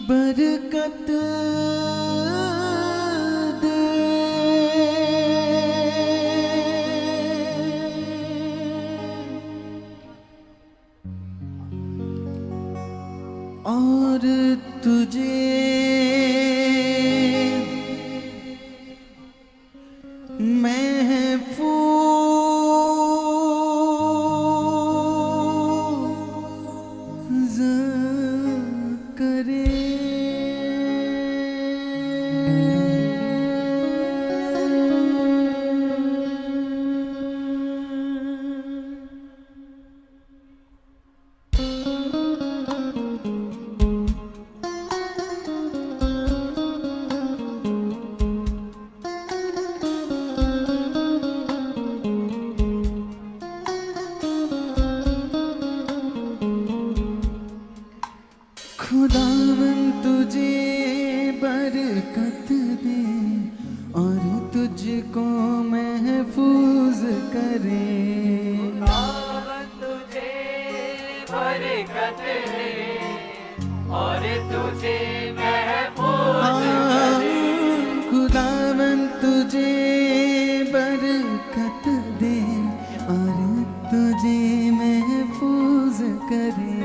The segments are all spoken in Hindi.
बरकत दे और तुझे महफूज करे। खुदावन तुझे बरकत दे और तुझको महफूज करे। खुदावन तुझे बरकत दे और तुझे महफूज करे। खुदावन तुझे बरकत दे और तुझे महफूज करे।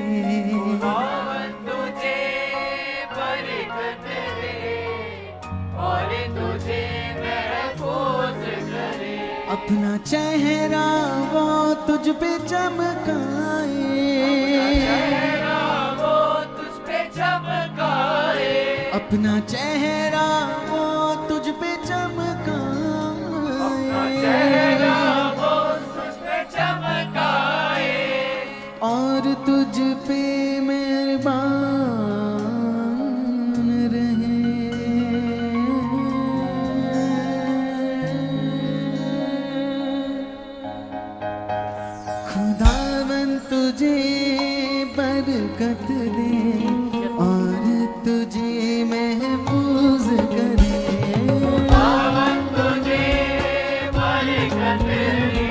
खुदावन तुझे बरकत दे और तुझे महफूज करे। अपना चेहरा वो तुझ पे चमकाए, चेहरा वो तुझ पे चमकाए। अपना चेहरा वो तुझ पे चमकाए, चेहरा वो तुझ पे चमकाए। और तुझ पे मेहरबान रहे। खुदावन तुझे बरकत दे और तुझे महफूज करे। खुदावन तुझे बरकत दे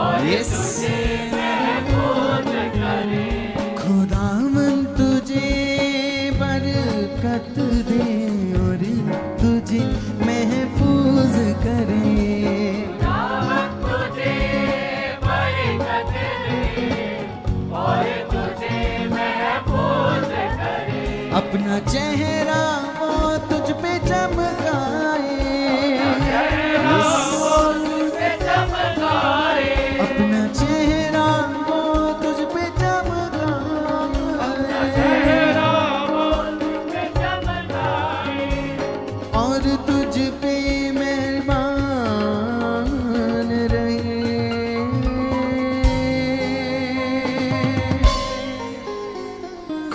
और तुझे महफूज करे। खुदावन तुझे बरकत दे और तुझे महफूज करे। खुदावन तुझे बरकत दे और तुझे महफूज करे। अपना चेहरा वो तुझ पे चमकाए, चेहरा वो तुझ पे चमकाए। अपना चेहरा वो तुझ पे चमकाए, चेहरा वो तुझ पे चमकाए। और तुझ पे मेहरबान रहे।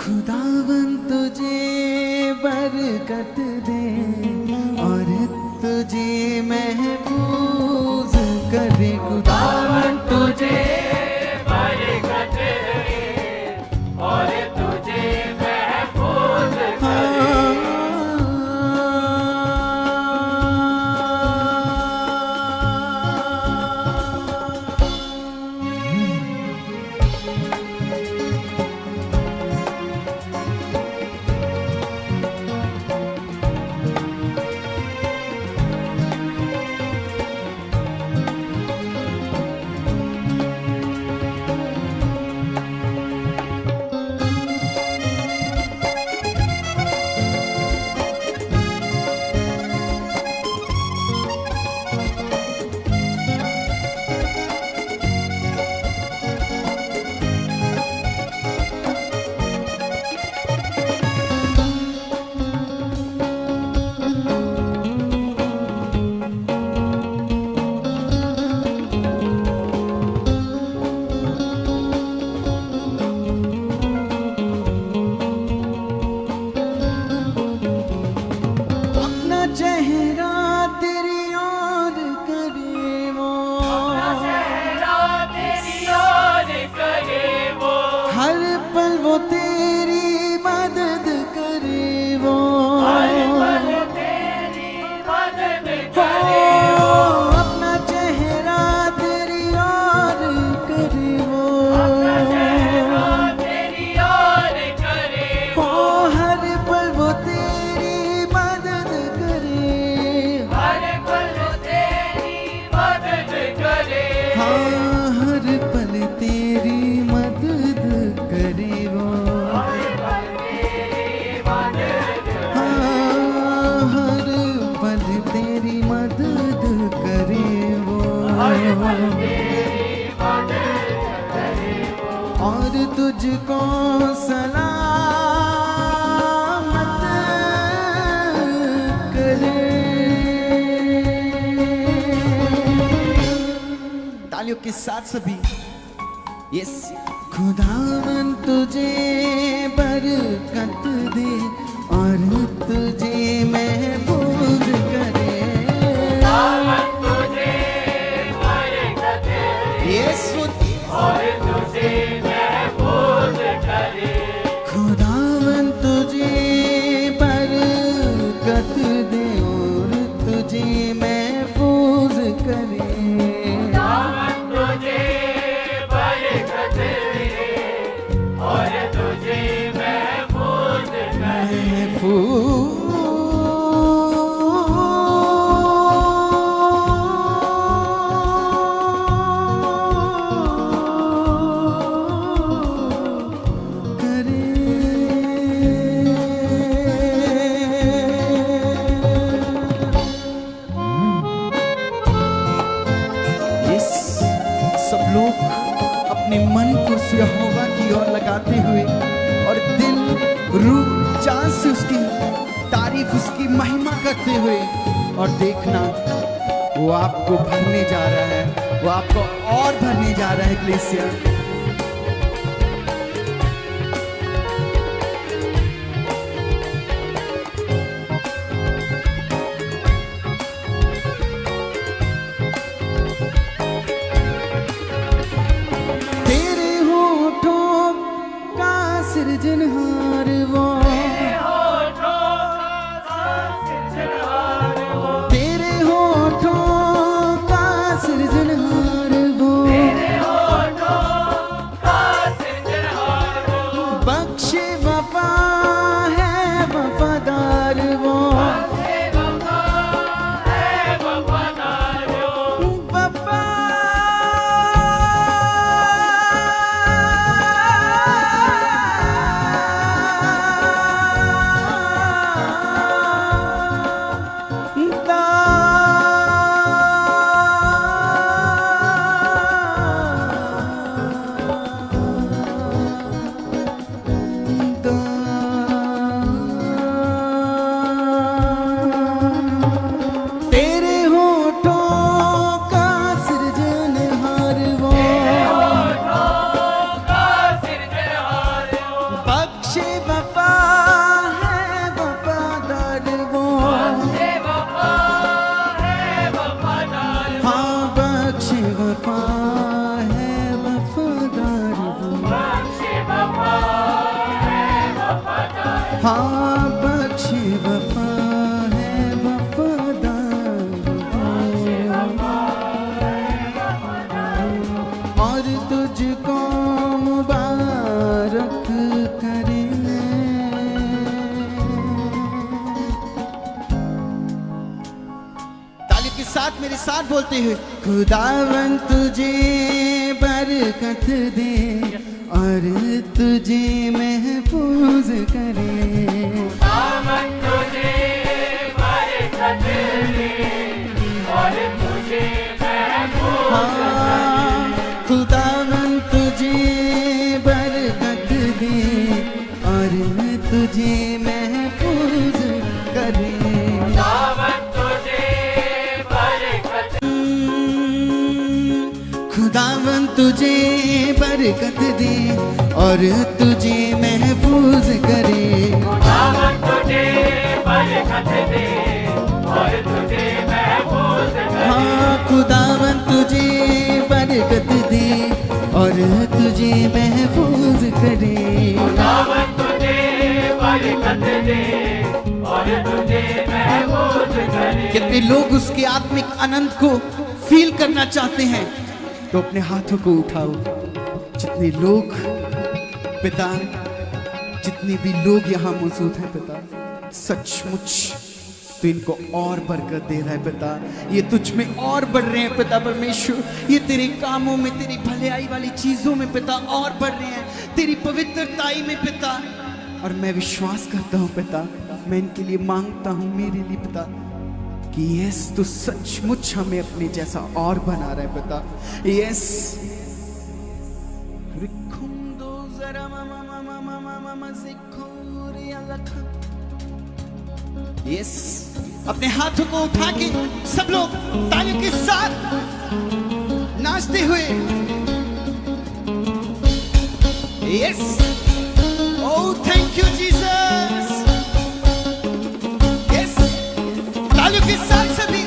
खुदावन तुझे बरकत दे और तुझको सलामत करे। तालियों के साथ सभी यस। खुदावन तुझे बरकत दे और तुझे महफूज करे। खुदावन तुझे बरकत दे यीशु और तुझे महफूज करे। खुदावन तुझे बरकत दे और तुझे महफूज करे। खुदावन तुझे बरकत दे और तुझे महफूज करे। सब लोग अपने मन को यहोवा की ओर लगाते हुए और दिल रूह जान से उसकी तारीफ उसकी महिमा करते हुए, और देखना वो आपको भरने जा रहा है, वो आपको और भरने जा रहा है इक्लेसिया। सृजनहार वो तेरे होठों का सृजनहार वो बख्शे वफा है वफादार वो हाँ बख्शे वफा है वफादार और तुझको मुबारक करे। तालियों के साथ मेरे साथ बोलते हुए, खुदावन तुझे बरकत दे और तुझे महफूज करे। खुदावन तुझे बरकत दे और तुझे महफूज करे। खुदावन तुझे बरकत दे और तुझे महफूज करे। खुदावन तुझे बरकत खुदावन तुझे बरकत दे और तुझे महफूज करे। खुदावन तुझे बरकत दे और तुझे महफूज करे। हाँ खुदावन तुझे बरकत दे और तुझे महफूज करे। खुदावन तुझे बरकत दे और तुझे महफूज करे। कितने लोग उसके आत्मिक आनंद को फील करना चाहते हैं, तो अपने हाथों को उठाओ। जितने लोग पिता, जितने भी लोग यहाँ मौजूद हैं पिता, सचमुच तो इनको और बरकत दे रहा है पिता। ये तुझ में और बढ़ रहे हैं पिता परमेश्वर, ये तेरे कामों में, तेरी भलाई वाली चीजों में पिता और बढ़ रहे हैं, तेरी पवित्रताई में पिता। और मैं विश्वास करता हूँ पिता, मैं इनके लिए मांगता हूँ मेरे लिए पिता, कि यस तू सचमुच हमें अपने जैसा और बना रहा है पिता। यस यस, अपने हाथों को उठा के सब लोग तालियों के साथ नाचते हुए, yes, oh thank you Jesus, yes, तालियों के साथ सभी,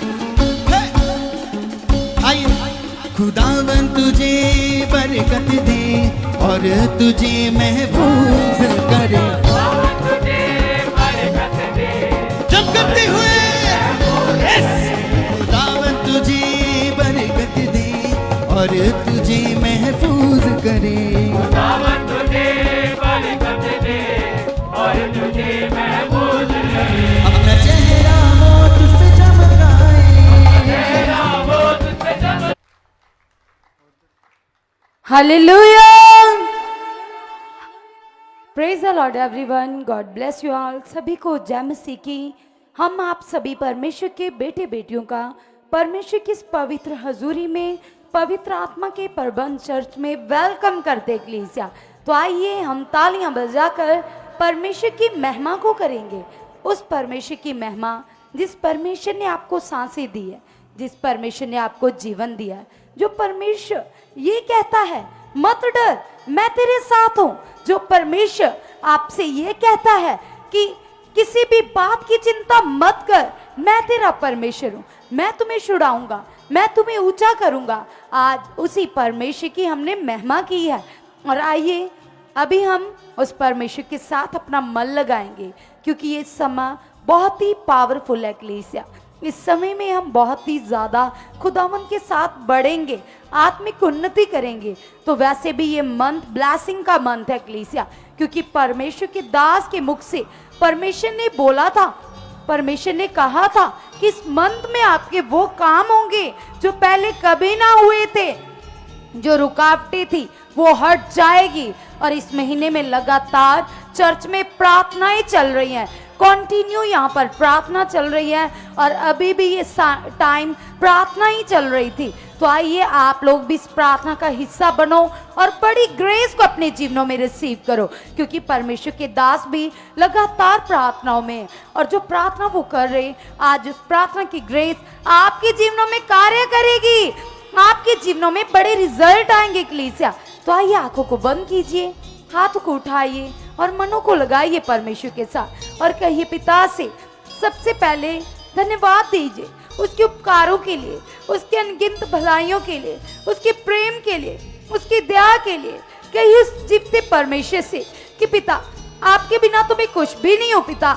आइए। खुदावन तुझे बरकत दे और तुझे महफूज करे, जब करते हुए, यस, खुदावन तुझे बरकत दे और तुझे महफूज करे, खुदावन तुझे बरकत दे और तुझे महफूज करे, अपना चेहरा वो तुझ पे चमकाए, तेरा वो तुझ पे चमकाए। Hallelujah! Praise the Lord everyone. God bless you all. सभी को जय मसीह की। हम आप सभी परमेश्वर के बेटे बेटियों का परमेश्वर की इस पवित्र हजूरी में पवित्र आत्मा के प्रबंध चर्च में वेलकम करते हैं कलीसिया। तो आइए हम तालियां बजाकर परमेश्वर की महिमा को करेंगे। उस परमेश्वर की महिमा जिस परमेश्वर ने आपको सांसें दी है, जिस परमेश्वर ने आपको जीवन दिया है, जो परमेश्वर ये कहता है मत डर मैं तेरे साथ हूं, जो परमेश्वर आपसे ये कहता है कि किसी भी बात की चिंता मत कर, मैं तेरा परमेश्वर हूं, मैं तुम्हें छुड़ाऊंगा, मैं तुम्हें ऊंचा करूंगा। आज उसी परमेश्वर की हमने महिमा की है। और आइए अभी हम उस परमेश्वर के साथ अपना मन लगाएंगे, क्योंकि ये समय बहुत ही पावरफुल है कलीसिया। इस समय में हम बहुत ही ज़्यादा खुदावन के साथ बढ़ेंगे, आत्मिक उन्नति करेंगे। तो वैसे भी ये मंथ ब्लेसिंग का मंथ है कलीसिया, क्योंकि परमेश्वर के दास के मुख से परमेश्वर ने बोला था, परमेश्वर ने कहा था कि इस मंथ में आपके वो काम होंगे जो पहले कभी ना हुए थे, जो रुकावटें थी वो हट जाएगी। और इस महीने में लगातार चर्च में प्रार्थनाएं चल रही हैं, कंटिन्यू यहाँ पर प्रार्थना चल रही है, और अभी भी ये टाइम प्रार्थना ही चल रही थी। तो आइए आप लोग भी इस प्रार्थना का हिस्सा बनो और बड़ी ग्रेस को अपने जीवनों में रिसीव करो, क्योंकि परमेश्वर के दास भी लगातार प्रार्थनाओं में, और जो प्रार्थना वो कर रहे, आज उस प्रार्थना की ग्रेस आपके जीवनों में कार्य करेगी, आपके जीवनों में बड़े रिजल्ट आएंगे कलीसिया। तो आइए आंखों को बंद कीजिए, हाथों को उठाइए और मनों को लगाइए परमेश्वर के साथ और कहिए पिता से सबसे पहले धन्यवाद दीजिए उसके उपकारों के लिए, उसके अनगिनत भलाइयों के लिए, उसके प्रेम के लिए, उसकी दया के लिए। कहिए उस जीवते परमेश्वर से कि पिता आपके बिना तो मैं कुछ भी नहीं हूं पिता।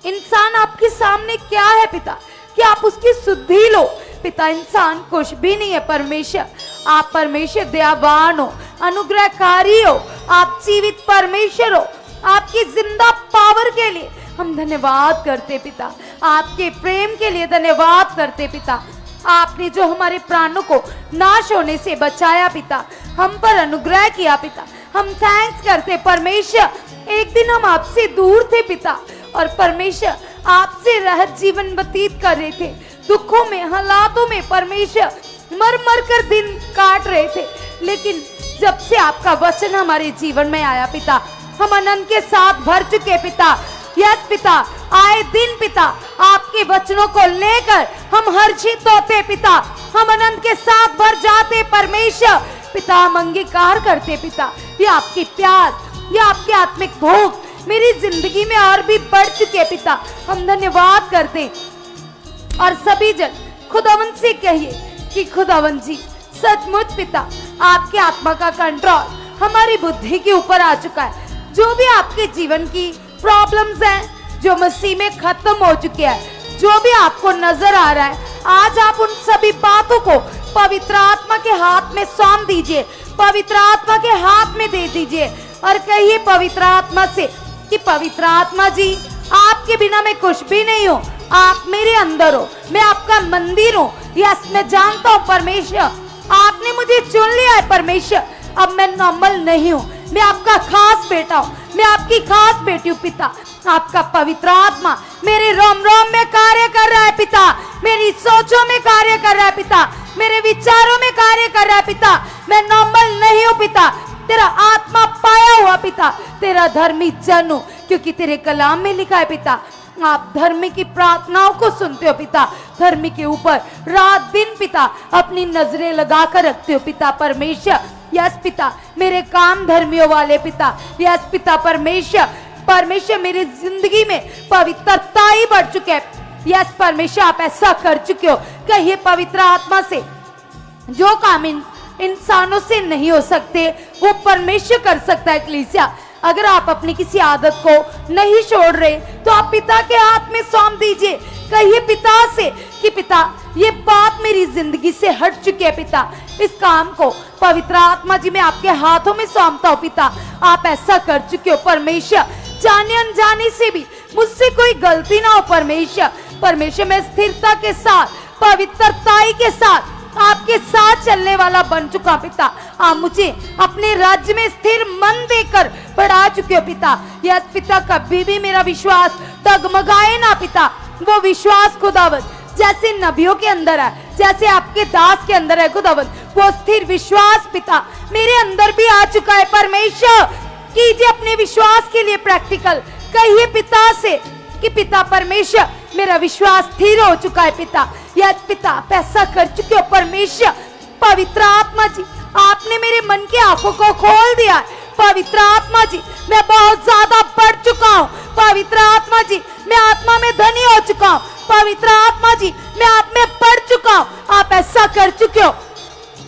इंसान आपके सामने क्या है पिता कि आप उसकी शुद्धि लो पिता। इंसान कुछ भी नहीं है परमेश्वर, आप परमेश्वर दयावान हो, अनुग्रहकारी हो, आप जीवित परमेश्वर हो। आपकी जिंदा पावर के लिए हम धन्यवाद करते पिता, आपके प्रेम के लिए धन्यवाद करते पिता। आपने जो हमारे प्राणों को नाश होने से बचाया पिता, हम पर अनुग्रह किया पिता, हम थैंक्स करते परमेश्वर। एक दिन हम आपसे दूर थे पिता, और परमेश्वर आपसे रहत जीवन व्यतीत कर रहे थे, दुखों में हालातों में परमेश्वर मर मर कर दिन काट रहे थे। लेकिन जब से आपका वचन हमारे जीवन में आया पिता, हम आनंद के साथ भर चुके पिता। यस पिता, आए दिन पिता आपके वचनों को लेकर हम हर्षित होते पिता, हम आनंद के साथ भर जाते परमेश्वर पिता। हम अंगीकार करते पिता, ये आपकी प्यास, ये आपकी आत्मिक भूख मेरी जिंदगी में और भी बढ़ चुके पिता। हम धन्यवाद करते। और सभी जन खुदावन से कहिए कि खुदावन जी सचमुच पिता आपके आत्मा का कंट्रोल हमारी बुद्धि के ऊपर आ चुका है। जो भी आपके जीवन की प्रॉब्लम्स हैं जो मसीह में खत्म हो चुके हैं, जो भी आपको नजर आ रहा है, आज आप उन सभी बातों को पवित्र आत्मा के हाथ में सौंप दीजिए, पवित्र आत्मा के हाथ में दे दीजिए और कहिए पवित्र आत्मा से कि पवित्र आत्मा जी आपके बिना मैं कुछ भी नहीं हूँ, आप मेरे अंदर हो, मैं आपका मंदिर हूँ। यस, मैं जानता हूँ परमेश्वर आपने मुझे चुन लिया है परमेश्वर, अब मैं नॉर्मल नहीं हूँ, मैं आपका खास बेटा हूँ, मैं आपकी खास बेटी हूँ पिता। आपका पवित्र आत्मा मेरे रोम रोम में कार्य कर रहा है पिता, मेरी सोचों में कार्य कर रहा है पिता, मेरे विचारों में कार्य कर रहा है पिता। मैं नॉर्मल नहीं हूँ पिता, तेरा आत्मा पाया हुआ पिता, तेरा धर्मी जन हूं, क्योंकि तेरे कलाम में लिखा है पिता, आप धर्मी की प्रार्थनाओं को सुनते हो पिता, धर्मी के ऊपर रात दिन पिता अपनी नजरें लगाकर रखते हो पिता परमेश्वर। यस पिता, मेरे काम धर्मियों वाले पिता, यस पिता परमेश्वर, परमेश्वर मेरी जिंदगी में पवित्रता ही बढ़ चुके है। यस परमेश्वर, आप ऐसा कर चुके हो। कहिए पवित्र आत्मा से, जो काम इंसानों से नहीं हो सकते वो परमेश्वर कर सकता है। कलीसिया, अगर आप अपनी किसी आदत को नहीं छोड़ रहे तो आप पिता के हाथ में सौंप दीजिए। कहिए पिता से कि पिता, ये बात मेरी जिंदगी से हट चुकी है पिता, इस काम को पवित्र आत्मा जी मैं आपके हाथों में सौंपता हूँ पिता। आप ऐसा कर चुके हो परमेश्वर, जाने अनजाने से भी मुझसे कोई गलती ना हो परमेश्वर। परमेश्वर, मैं स्थिरता के साथ, पवित्रताई के साथ आपके साथ चलने वाला बन चुका पिता। आप मुझे अपने राज्य में स्थिर मन देकर बढ़ा चुके हो पिता। यस पिता, कभी भी मेरा विश्वास डगमगाए ना पिता। वो विश्वास खुदावन जैसे नबियों के अंदर है, जैसे आपके दास के अंदर है खुदावन, वो स्थिर विश्वास पिता मेरे अंदर भी आ चुका है परमेश्वर। कीजिए अपने विश्वास के लिए प्रैक्टिकल। कहिए पिता से कि पिता परमेश्वर, मेरा विश्वास स्थिर हो चुका है पिता। यस पिता, आप ऐसा कर चुके हो परमेश्वर। पवित्र आत्मा जी, आपने मेरे मन की आंखों को खोल दिया है। पवित्र आत्मा जी, मैं बहुत ज्यादा बढ़ चुका हूँ। पवित्र आत्मा जी, मैं आत्मा में धनी हो चुका हूँ। पवित्र आत्मा जी, मैं आप में बढ़ चुका हूँ। आप ऐसा कर चुके हो।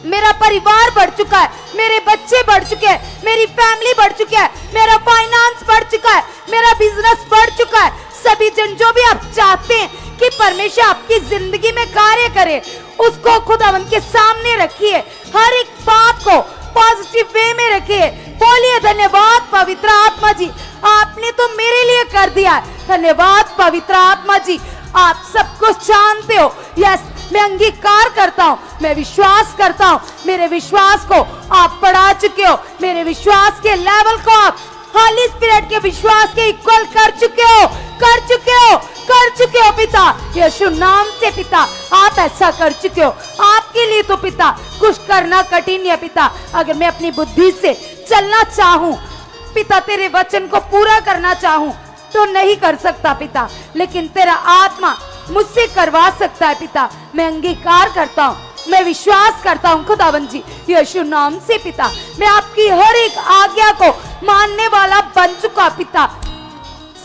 मेरा परिवार बढ़ चुका है, मेरे बच्चे बढ़ चुके हैं, मेरी फैमिली बढ़ चुकी है, मेरा फाइनेंस बढ़ चुका है, मेरा बिजनेस बढ़ चुका है। सभी जन जो भी आप चाहते हैं कि परमेश्वर आपकी जिंदगी में कार्य करे, उसको खुदावन के सामने रखिए। हर एक बात को पॉजिटिव वे में रखिए। बोलिए धन्यवाद पवित्र आत्मा जी, आपने तो मेरे लिए कर दिया है। धन्यवाद पवित्र आत्मा जी, आप सब कुछ जानते हो। यस, मैं अंगीकार करता हूँ, मैं विश्वास करता हूँ। मेरे विश्वास को आप बढ़ा चुके हो। मेरे विश्वास के लेवल को आप होली स्पिरिट के विश्वास के इक्वल कर चुके हो, कर चुके हो, कर चुके हो पिता। यीशु नाम से पिता, आप ऐसा कर चुके हो। आपके लिए तो पिता कुछ करना कठिन है पिता। अगर मैं अपनी बुद्धि से चलना चाहूँ पिता, तेरे वचन को पूरा करना चाहूँ तो नहीं कर सकता पिता, लेकिन तेरा आत्मा मुझसे करवा सकता है पिता। मैं अंगीकार करता हूँ, मैं विश्वास करता हूँ खुदावन जी, यीशु नाम से पिता। मैं आपकी हर एक आज्ञा को मानने वाला बन चुका पिता।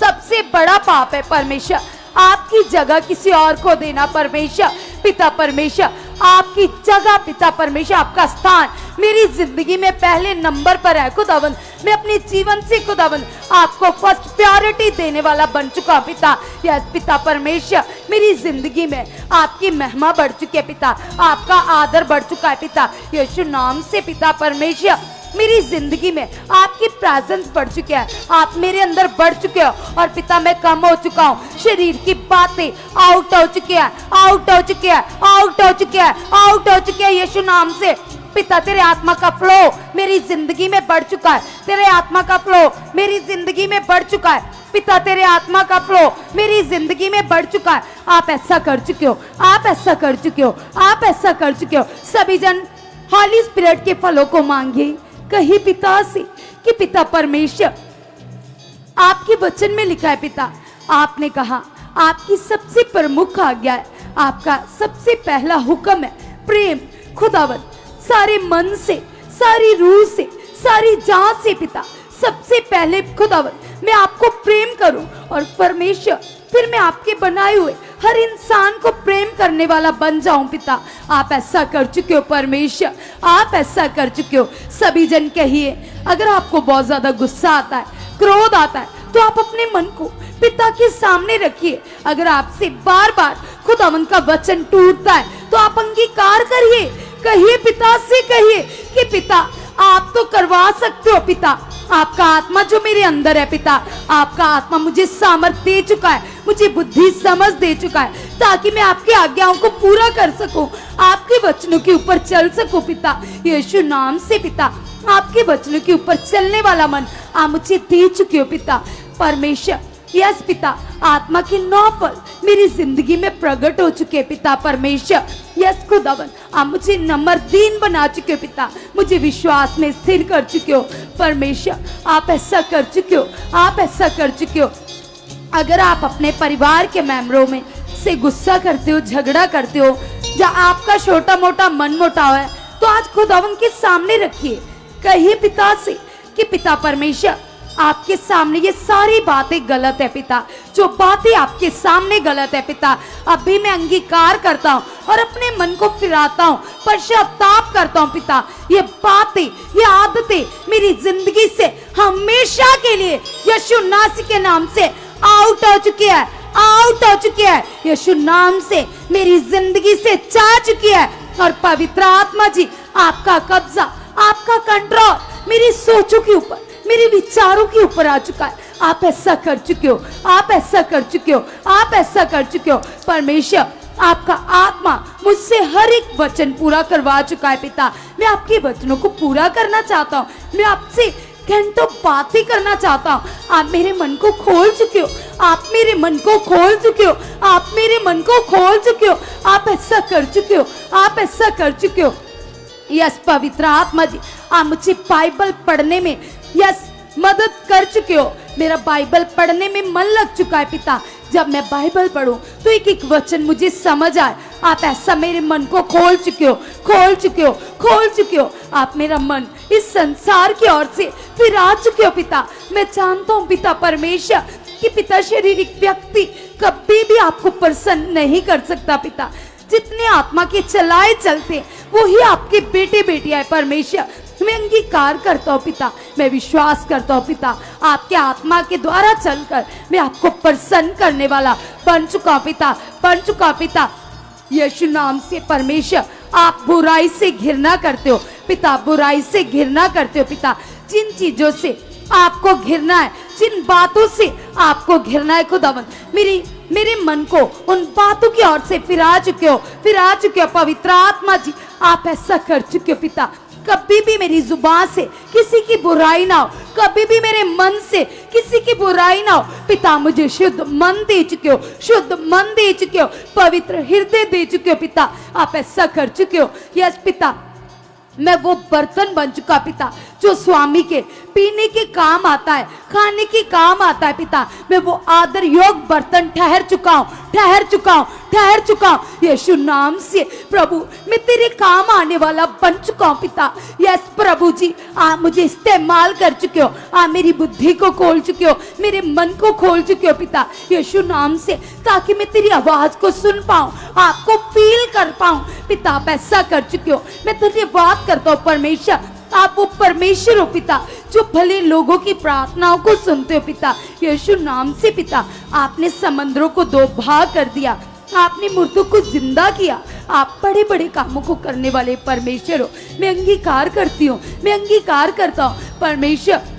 सबसे बड़ा पाप है परमेश्वर आपकी जगह किसी और को देना। परमेश्वर पिता परमेश्वर, आपकी जगह पिता परमेश्वर, आपका स्थान मेरी जिंदगी में पहले नंबर पर है खुदावन। मैं अपने जीवन से खुदावन आपको फर्स्ट प्रायोरिटी देने वाला बन चुका पिता। यस पिता परमेश्वर, मेरी जिंदगी में आपकी महिमा बढ़ चुकी है पिता, आपका आदर बढ़ चुका है पिता। यीशु नाम से पिता परमेश्वर, मेरी जिंदगी में आपकी प्रेजेंस बढ़ चुकी है, आप मेरे अंदर बढ़ चुके हो। और पिता मैं कम हो चुका हूँ, शरीर की बातें आउट हो चुकी है, आउट हो चुकी है, आउट हो चुकी है, आउट हो चुकी है। यीशु नाम से पिता, तेरे आत्मा का फ्लो मेरी जिंदगी में बढ़ चुका है। तेरे आत्मा का फ्लो मेरी जिंदगी में बढ़ चुका है पिता, तेरे आत्मा का फ्लो मेरी जिंदगी में बढ़ चुका है। आप ऐसा कर चुके हो, आप ऐसा कर चुके हो, आप ऐसा कर चुके हो। सभी जन हॉली स्पिरिट के फलों को मांगिए। कही पिता से कि पिता परमेश्वर, आपके वचन में लिखा है पिता, आपने कहा आपकी सबसे प्रमुख आज्ञा है, आपका सबसे पहला हुक्म है प्रेम। खुदावन, सारे मन से, सारी रूह से, सारी जान से पिता, सबसे पहले खुदावन मैं आपको प्रेम करूं। और परमेश्वर, फिर मैं आपके बनाए हुए हर इंसान को प्रेम करने वाला बन जाऊं पिता। आप ऐसा कर चुके हो परमेश्वर, आप ऐसा कर चुके हो। सभी जन कहिए, अगर आपको बहुत ज्यादा गुस्सा आता है, क्रोध आता है, तो आप अपने मन को पिता के सामने रखिए। अगर आपसे बार बार खुदावन का वचन टूटता है तो आप अंगीकार करिए। कहिए पिता से, कहिए कि पिता आप तो करवा सकते हो पिता। आपका आत्मा जो मेरे अंदर है पिता, आपका आत्मा मुझे सामर्थ्य दे चुका है, मुझे बुद्धि समझ दे चुका है, ताकि मैं आपकी आज्ञाओं को पूरा कर सकूं, आपके वचनों के ऊपर चल सकूं पिता। यीशु नाम से पिता, आपके वचनों के ऊपर चलने वाला मन आप मुझे दे चुके हो पिता। परमेश्वर, यस पिता, आत्मा के 9 फल मेरी जिंदगी में प्रकट हो चुके पिता परमेश्वर। यस खुदावन, आप मुझे नम्रदीन बना चुके हो पिता, मुझे विश्वास में स्थिर कर चुके हो परमेश्वर। आप ऐसा कर चुके हो, आप ऐसा कर चुके हो। अगर आप अपने परिवार के मेंबरों में से गुस्सा करते हो, झगड़ा करते हो, या आपका छोटा मोटा मन मुटाव है, तो आज खुदावन के सामने रखिए, कहिए पिता से कि पिता परमेश्वर, आपके सामने ये सारी बातें गलत है पिता, जो बातें आपके सामने गलत है पिता, अभी मैं अंगीकार करता हूँ और अपने मन को फिराता हूँ, पश्चाताप करता हूँ पिता। ये बातें, ये आदतें मेरी जिंदगी से हमेशा के लिए यीशु नासरी के नाम से आउट हो चुकी है, आउट हो चुकी है, यीशु नाम से मेरी जिंदगी से जा चुकी है। और पवित्र आत्मा जी, आपका कब्जा, आपका कंट्रोल मेरी सोचों के ऊपर, मेरे विचारों के ऊपर आ चुका है। आप ऐसा कर चुके हो, आप ऐसा कर चुके हो, आप ऐसा कर चुके हो परमेश्वर। आपका आत्मा मुझसे हर एक वचन पूरा करवा चुका है पिता। मैं आपके वचनों को पूरा करना चाहता हूँ, मैं आपसे घंटों बातें करना चाहता हूँ। आप मेरे मन को खोल चुके हो, आप मेरे मन को खोल चुके हो, आप मेरे मन को खोल चुके हो। आप ऐसा कर चुके हो, आप ऐसा कर चुके हो। यस पवित्र आत्मा जी, आप मुझे बाइबल पढ़ने में यस मदद कर चुके हो। मेरा बाइबल पढ़ने में मन लग चुका है पिता। जब मैं बाइबल पढ़ूं तो एक एक वचन मुझे समझ आए। आप ऐसा मेरे मन को खोल चुके हो, खोल चुके हो, खोल चुके हो। आप मेरा मन इस संसार की ओर से फिरा चुके हो पिता। मैं जानता हूँ पिता परमेश्वर कि पिता शारीरिक व्यक्ति कभी भी आपको प्रसन्न नहीं कर सकता पिता। जितने आत्मा के चलाए चलते वो ही आपके बेटे बेटियां है परमेश्वर। मैं अंगीकार करता हूँ पिता, मैं विश्वास करता हूँ पिता, आपके आत्मा के द्वारा चलकर मैं आपको प्रसन्न करने वाला बन चुका हूँ पिता, बन चुका हूँ पिता। यीशु नाम से परमेश्वर, आप बुराई से घृणा करते हो पिता, बुराई से घृणा करते हो पिता। जिन चीजों से आपको घृणा है, जिन बातों से आपको घृणा है खुदावन, मेरे मन को उन बातों की ओर से फिरा चुके हो, फिरा चुके हो पवित्र आत्मा जी। आप ऐसा कर चुके हो पिता। कभी भी मेरी जुबान से किसी की बुराई ना हो, कभी भी मेरे मन से किसी की बुराई ना हो पिता। मुझे शुद्ध मन दे चुके हो, शुद्ध मन दे चुके हो, पवित्र हृदय दे चुके हो पिता। आप ऐसा कर चुके हो। यस पिता, मैं वो बर्तन बन चुका पिता जो स्वामी के पीने के काम आता है, खाने के काम आता है पिता। मैं वो आदर योग बर्तन ठहर चुका हूँ, ठहर चुका हूँ, ठहर चुका हूँ। यीशु नाम से प्रभु, मैं तेरे काम आने वाला बन चुका हूँ पिता। यस प्रभु जी, आप मुझे इस्तेमाल कर चुके हो, आप मेरी बुद्धि को खोल चुके हो, मेरे मन को खोल चुके हो पिता यीशु नाम से, ताकि मैं तेरी आवाज को सुन पाऊँ, आपको फील कर पाऊँ पिता। आप ऐसा कर चुके हो। मैं धन्यवाद करता हूँ परमेश्वर। आप वो परमेश्वर हो पिता जो भले लोगों की प्रार्थनाओं को सुनते हो पिता यीशु नाम से पिता। आपने समंदरों को 2 भाग कर दिया, आपने मुर्दों को जिंदा किया। आप बड़े बड़े कामों को करने वाले परमेश्वर हो। मैं अंगीकार करती हूँ, मैं अंगीकार करता हूँ परमेश्वर।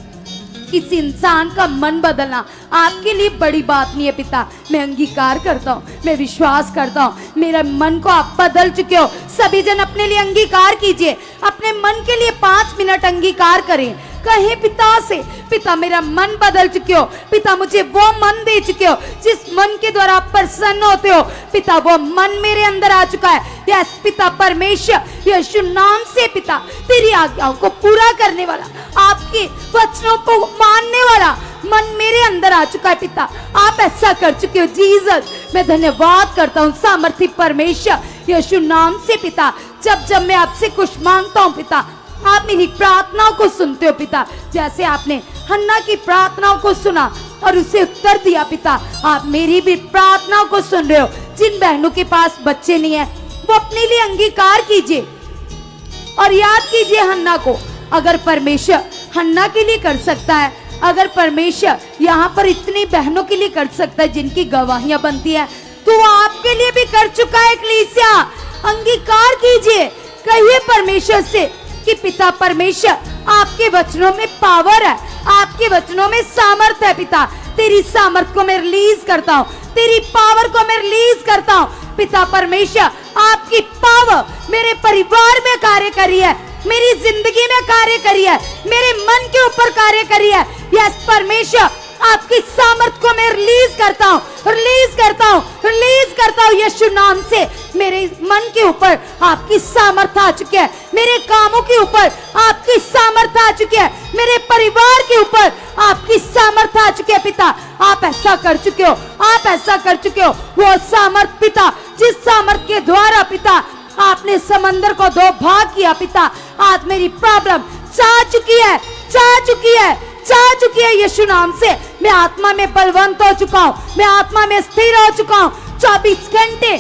किसी इंसान का मन बदलना आपके लिए बड़ी बात नहीं है पिता। मैं अंगीकार करता हूँ, मैं विश्वास करता हूँ, मेरा मन को आप बदल चुके हो। सभी जन अपने लिए अंगीकार कीजिए, अपने मन के लिए 5 मिनट अंगीकार करें। कहे पिता से, पिता मेरा मन बदल चुके हो पिता, मुझे वो मन दे चुके हो जिस मन के द्वारा आप प्रसन्न होते हो पिता। वो मन मेरे अंदर आ चुका है। यस पिता परमेश्वर, यीशु नाम से पिता, तेरी आज्ञाओं को पूरा करने वाला, आपके वचनों को मानने वाला मन मेरे अंदर आ चुका है पिता। आप ऐसा कर चुके हो जीसस। मैं धन्यवाद करता हूँ सामर्थी परमेश्वर यीशु नाम से पिता। जब जब मैं आपसे कुछ मांगता हूँ पिता, आप मेरी प्रार्थनाओं को सुनते हो पिता। जैसे आपने हन्ना की प्रार्थनाओं को सुना और उसे उत्तर दिया पिता, आप मेरी भी प्रार्थनाओं को सुन रहे हो। जिन बहनों के पास बच्चे नहीं है वो अपने लिए अंगीकार कीजिए और याद कीजिए हन्ना को। अगर परमेश्वर हन्ना के लिए कर सकता है, अगर परमेश्वर यहाँ पर इतनी बहनों के लिए कर सकता है जिनकी गवाहियां बनती है, तो वो आपके लिए भी कर चुका है। कलीसिया अंगीकार कीजिए, कहिए परमेश्वर से कि पिता परमेश्वर, आपके वचनों में पावर है, आपके वचनों में सामर्थ है पिता। तेरी सामर्थ को मैं रिलीज करता हूँ, तेरी पावर को मैं रिलीज करता हूँ पिता परमेश्वर। आपकी पावर मेरे परिवार में कार्य करी है, मेरी जिंदगी में कार्य करी है, मेरे मन के ऊपर कार्य करी है। यस परमेश्वर, आपकी सामर्थ को मैं रिलीज करता हूँ, रिलीज करता हूँ, रिलीज करता हूँ यीशु नाम से। मेरे मन के ऊपर आपकी सामर्थ आ चुकी है, मेरे कामों के ऊपर आपकी सामर्थ आ चुकी है, मेरे परिवार के ऊपर आपकी सामर्थ आ चुकी है पिता। आप ऐसा कर चुके हो, आप ऐसा कर चुके हो। वो सामर्थ पिता, जिस सामर्थ के द्वारा पिता आपने समंदर को दो भाग किया पिता, आज मेरी प्रॉब्लम जा चुकी है, जा चुकी है, जा चुकी है यीशु नाम से। मैं आत्मा में बलवंत हो चुका हूँ, मैं आत्मा में स्थिर हो चुका हूँ। 24 घंटे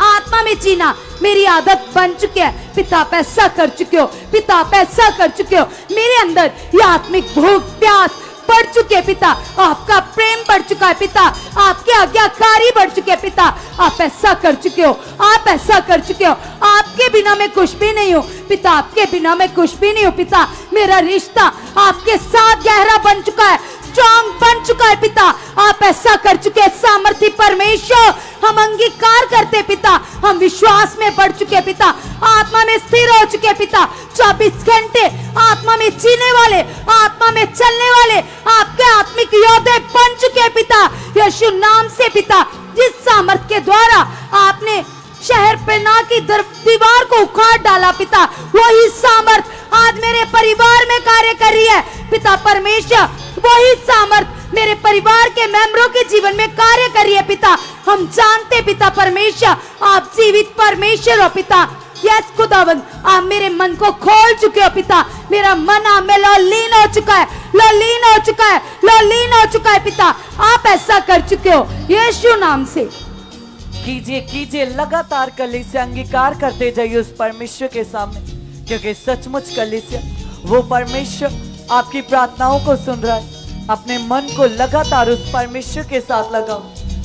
आत्मा में जीना मेरी आदत बन चुकी है पिता। आप ऐसा कर चुके हो पिता, आप ऐसा कर चुके हो। मेरे अंदर ये आत्मिक भूख प्यास बढ़ चुके हैं पिता, आपका प्रेम बढ़ चुका है पिता, आपके आज्ञाकारी बढ़ चुके हैं पिता। आप ऐसा कर चुके हो, आप ऐसा कर चुके हो। आपके बिना मैं कुछ भी नहीं हूँ पिता, आपके बिना मैं कुछ भी नहीं हूँ पिता। मेरा रिश्ता आपके साथ गहरा बन चुका है, स्ट्रॉन्ग बन चुका है पिता। आप ऐसा कर चुके हैं सामर्थी परमेश्वर। हम अंगीकार करते पिता, हम विश्वास में बढ़ चुके पिता, आत्मा में स्थिर हो चुके पिता। 24 घंटे आत्मा में जीने वाले, आत्मा में चलने वाले आपके आत्मिक योद्धे बन चुके पिता यीशु नाम से पिता। जिस सामर्थ के द्वारा आपने शहर पेना की दीवार को उखाड़ डाला पिता, वही सामर्थ आज मेरे परिवार में कार्य कर रही है पिता परमेश्वर। वही सामर्थ मेरे परिवार के मेंबरों के जीवन में कार्य कर रही है पिता। हम जानते पिता परमेश्वर आप जीवित परमेश्वर हो पिता। यस खुदावंद, आप मेरे मन को खोल चुके हो पिता। मेरा मन आप में लीन हो चुका है, लीन हो चुका है, लीन हो चुका है पिता। आप ऐसा कर चुके हो यीशु नाम से। कीजिए कीजिए, लगातार कलीसिया अंगीकार करते जाइए उस परमेश्वर के सामने, क्योंकि सचमुच कलीसिया वो परमेश्वर आपकी प्रार्थनाओं को सुन रहा है। अपने मन को लगातार उस परमेश्वर के साथ लगाओ,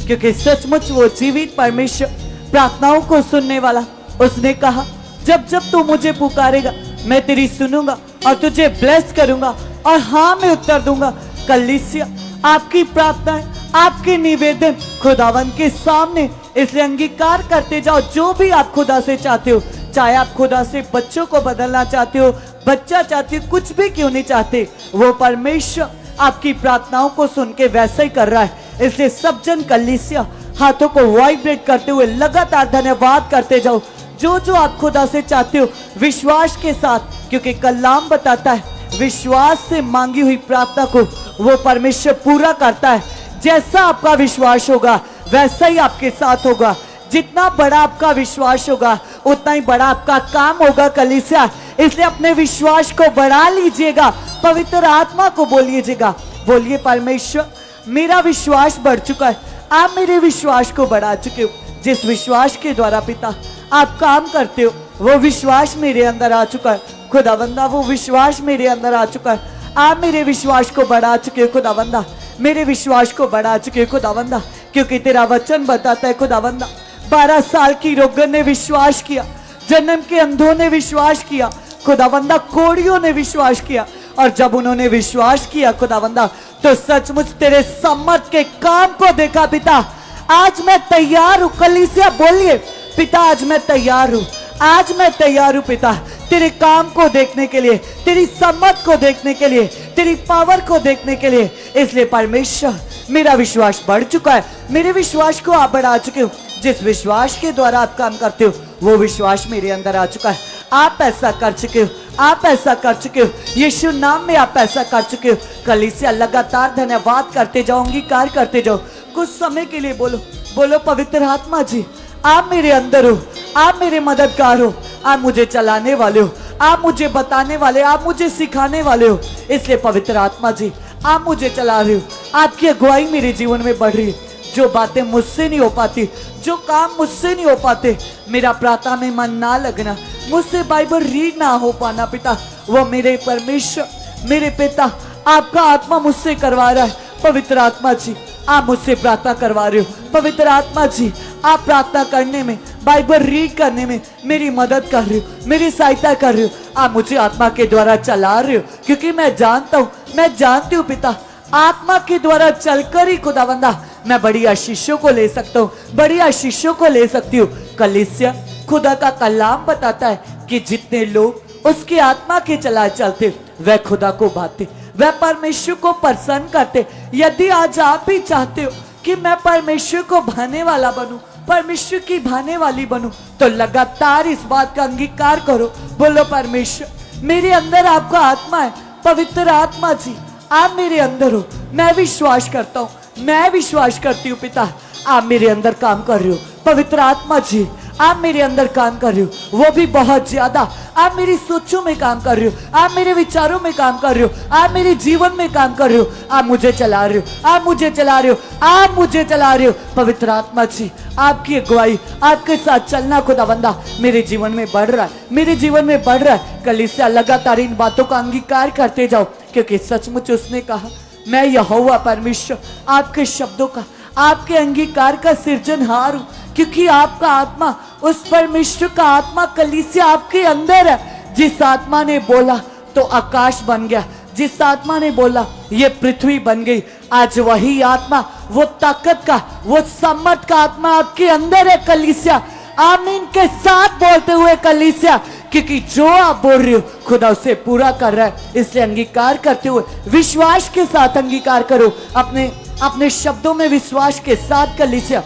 क्योंकि सचमुच वो जीवित परमेश्वर प्रार्थनाओं को सुनने वाला। उसने कहा जब जब तू मुझे पुकारेगा मैं तेरी सुनूंगा और तुझे ब्लेस करूंगा और हाँ मैं उत्तर दूंगा। कलीसिया आपकी प्रार्थनाएं, आपके निवेदन खुदावन के सामने, इसलिए अंगीकार करते जाओ। जो भी आप खुदा से चाहते हो, चाहे आप खुदा से बच्चों को बदलना चाहते हो, बच्चा चाहते हो, कुछ भी क्यों नहीं चाहते, वो परमेश्वर आपकी प्रार्थनाओं को सुन के वैसा ही कर रहा है। इसलिए सब जन कलीसिया हाथों को वाइब्रेट करते हुए लगातार धन्यवाद करते जाओ। जो जो आप खुदा से चाहते हो विश्वास के साथ, क्योंकि कलाम बताता है विश्वास से मांगी हुई प्रार्थना को वो परमेश्वर पूरा करता है। जैसा आपका विश्वास होगा वैसा ही आपके साथ होगा। जितना बड़ा आपका विश्वास होगा उतना ही बड़ा आपका काम होगा कलीसिया। इसलिए अपने विश्वास को बढ़ा लीजिएगा, पवित्र आत्मा को बोलिएगा, बोलिए परमेश्वर मेरा विश्वास बढ़ चुका है, आप मेरे विश्वास को बढ़ा चुके हो। जिस विश्वास के द्वारा पिता आप काम करते हो वो विश्वास मेरे अंदर आ चुका है खुदावंदा, वो विश्वास मेरे अंदर आ चुका है। आप मेरे विश्वास को बढ़ा चुके हो खुदावंदा, मेरे विश्वास को बढ़ा चुके हो खुदावंदा, क्योंकि तेरा वचन बताता है खुदावंदा 12 साल की रोगन ने विश्वास किया, जन्म के अंधों ने विश्वास किया खुदावंदा, कोड़ियों ने विश्वास किया, और जब उन्होंने विश्वास किया खुदावंदा तो सचमुच तेरे सामर्थ के काम को देखा पिता। आज मैं तैयार हूं, कलीसिया बोलिए पिता आज मैं तैयार हूं, आज मैं तैयार हूं पिता तेरे काम को देखने के लिए, तेरी सामर्थ को देखने के लिए, तेरी पावर को देखने के लिए। इसलिए परमेश्वर मेरा विश्वास बढ़ चुका है, मेरे विश्वास को आप बढ़ा चुके हो। जिस विश्वास के द्वारा आप काम करते हो वो विश्वास मेरे अंदर आ चुका है। आप ऐसा कर चुके हो, आप ऐसा कर चुके हो, यीशु नाम में आप ऐसा कर चुके हो। कलीसिया लगातार धन्यवाद करते जाओ, अंगीकार करते जाओ। कुछ समय के लिए बोलो, बोलो पवित्र आत्मा जी आप मेरे अंदर हो, आप मेरे मददगार हो, आप मुझे चलाने वाले हो, आप मुझे बताने वाले, आप मुझे सिखाने वाले हो। इसलिए पवित्र आत्मा जी आप मुझे चला रहे हो, आपकी अगुवाई मेरे जीवन में बढ़ रही है। जो बातें मुझसे नहीं हो पाती, जो काम मुझसे नहीं हो पाते, मेरा प्रार्थना में मन ना लगना, मुझसे बाइबल रीड ना हो पाना पिता, वो मेरे परमेश्वर मेरे पिता आपका आत्मा मुझसे करवा रहा है। पवित्र आत्मा जी आप मुझसे प्रार्थना करवा रहे हो। पवित्र आत्मा जी आप प्रार्थना करने में, बाइबल रीड करने में मेरी मदद कर रहे हो, मेरी सहायता कर रहे हो। आप मुझे आत्मा के द्वारा चला रहे हो, क्योंकि मैं जानता हूँ, मैं जानती हूँ पिता आत्मा के द्वारा चलकर ही खुदावंदा मैं बड़ी आशीषों को ले सकता हूँ, बड़ी आशीषों को ले सकती हूँ। कलीसिया खुदा का कलाम बताता है कि जितने लोग उसकी आत्मा के चला चलते वह खुदा को भाते, वह परमेश्वर को प्रसन्न करते। यदि आज आप भी चाहते हो कि मैं परमेश्वर को भाने वाला बनूं, परमेश्वर की भाने वाली बनूं, तो लगातार इस बात का अंगीकार करो। बोलो परमेश्वर, मेरे अंदर आपका आत्मा है, पवित्र आत्मा जी आप मेरे अंदर हो। मैं विश्वास करता हूँ, मैं विश्वास करती हूँ पिता, आप मेरे अंदर काम कर रहे हो। पवित्र आत्मा जी आप मेरे अंदर काम कर रहे हो, वो भी बहुत ज्यादा। आप मेरी सोचों में काम कर रहे हो, आप मेरे विचारों में काम कर रहे हो, आप मेरे जीवन में काम कर रहे हो, आप मुझे चला रहे हो, आप मुझे चला रहे हो, आप मुझे चला रहे हो। पवित्र आत्मा जी आपकी अगुवाई, आपके साथ चलना खुदावंदा मेरे जीवन में बढ़ रहा है, मेरे जीवन में बढ़ रहा है। कलीसिया लगातार इन बातों का अंगीकार करते जाओ, क्योंकि सचमुच उसने कहा मैं यहोवा परमेश्वर आपके शब्दों का, आपके अंगीकार का सृजनहार हूं। क्योंकि आपका आत्मा, उस परमेश्वर का आत्मा कलीसिया आपके अंदर है। जिस आत्मा ने बोला तो आकाश बन गया, जिस आत्मा ने बोला ये पृथ्वी बन गई। आज वही आत्मा, वो ताकत का, वो सामर्थ का आत्मा आपके अंदर है कलीसिया। आमीन के साथ बोलते हुए कलीसिया, क्योंकि जो आप बोल रहे हो खुदा उसे पूरा कर रहा है। इसलिए अंगीकार करते हुए विश्वास के साथ अंगीकार करो, अपने शब्दों में विश्वास के साथ कलीसिया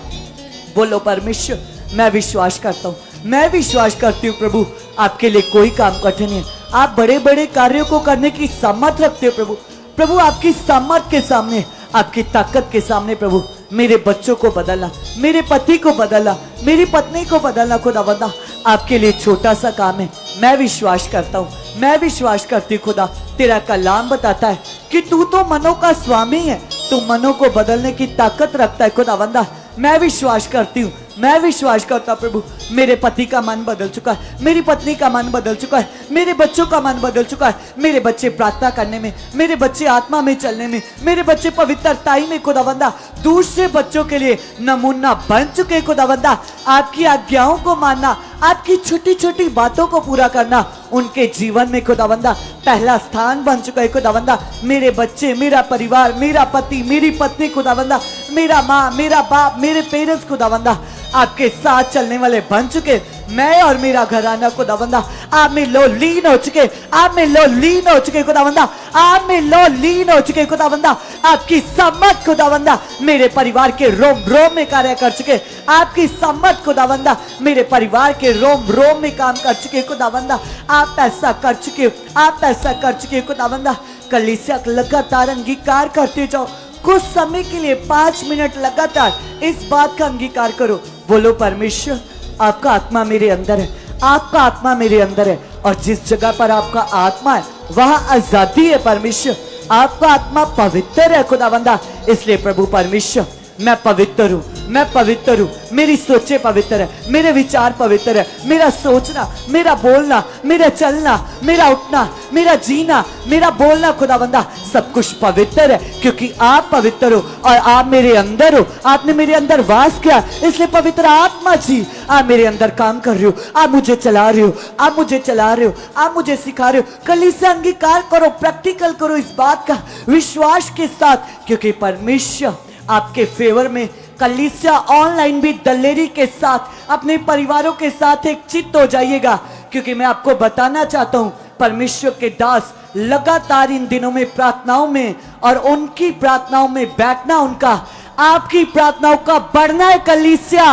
बोलो परमेश्वर मैं विश्वास करता हूँ, मैं विश्वास करती हूँ प्रभु आपके लिए कोई काम कठिन है। आप बड़े बड़े कार्यों को करने की सामर्थ रखते हो प्रभु। प्रभु आपकी सामर्थ के सामने, आपकी ताकत के सामने प्रभु मेरे बच्चों को बदलना, मेरे पति को बदलना, मेरी पत्नी को बदलना खुदावंदा आपके लिए छोटा सा काम है। मैं विश्वास करता हूँ, मैं विश्वास करती हूँ खुदा। तेरा कलाम बताता है कि तू तो मनों का स्वामी है, तू मनों को बदलने की ताकत रखता है खुदावंदा। मैं विश्वास करती हूँ, मैं विश्वास करता प्रभु मेरे पति का मन बदल चुका है, मेरी पत्नी का मन बदल चुका है, मेरे बच्चों का मन बदल चुका है। मेरे बच्चे प्रार्थना करने में, मेरे बच्चे आत्मा में चलने में, मेरे बच्चे पवित्रताई में खुदावंदा दूसरे बच्चों के लिए नमूना बन चुके खुदावंदा। आपकी आज्ञाओं को मानना, आपकी छोटी छोटी बातों को पूरा करना उनके जीवन में खुदावंदा पहला स्थान बन चुका है खुदावंदा। मेरे बच्चे, मेरा परिवार, मेरा पति, मेरी पत्नी खुदावंदा, मेरा माँ, मेरा बाप, मेरे पेरेंट्स खुदावंदा आपके साथ चलने वाले बन चुके। मैं और मेरा घराना खुदावंदा आप में लो लीन हो चुके, आप में लो लीन हो चुके खुदावंदा, आप में लो लीन हो चुके खुदावंदा। आपकी सम्मत खुदावंदा मेरे परिवार के रोम रोम में कार्य कर चुके। आपकी सम्मत खुदावंदा मेरे परिवार के रोम रोम में काम कर चुके खुदावंदा। आप ऐसा कर चुके हो, आप ऐसा कर चुके हो खुदावंदा। कलीसिया लगातार अंगीकार करते जाओ। कुछ समय के लिए 5 मिनट लगातार इस बात का अंगीकार करो। बोलो परमेश्वर आपका आत्मा मेरे अंदर है, आपका आत्मा मेरे अंदर है, और जिस जगह पर आपका आत्मा है वहां आजादी है परमेश्वर। आपका आत्मा पवित्र है खुदावंदा। इसलिए प्रभु परमेश्वर मैं पवित्र हूँ, मैं पवित्र हूँ। मेरी सोचे पवित्र है, मेरे विचार पवित्र है, मेरा सोचना, मेरा बोलना, मेरा चलना, मेरा उठना, मेरा जीना, मेरा बोलना खुदावंदा सब कुछ पवित्र है। क्योंकि आप पवित्र हो और आप मेरे अंदर हो, आपने मेरे अंदर वास किया। इसलिए पवित्र आत्मा जी आप मेरे अंदर काम कर रहे हो, आप मुझे चला रहे हो, आप मुझे चला रहे हो, आप मुझे सिखा रहे हो। कलीसिया अंगीकार करो, प्रैक्टिकल करो इस बात का विश्वास के साथ, क्योंकि परमेश्वर आपके फेवर में कलीसिया ऑनलाइन भी दलेरी के साथ अपने परिवारों के साथ एक चित्त हो जाइएगा। क्योंकि मैं आपको बताना चाहता हूं परमेश्वर के दास लगातार इन दिनों में प्रार्थनाओं में, और उनकी प्रार्थनाओं में बैठना, उनका आपकी प्रार्थनाओं का बढ़ना है कलीसिया,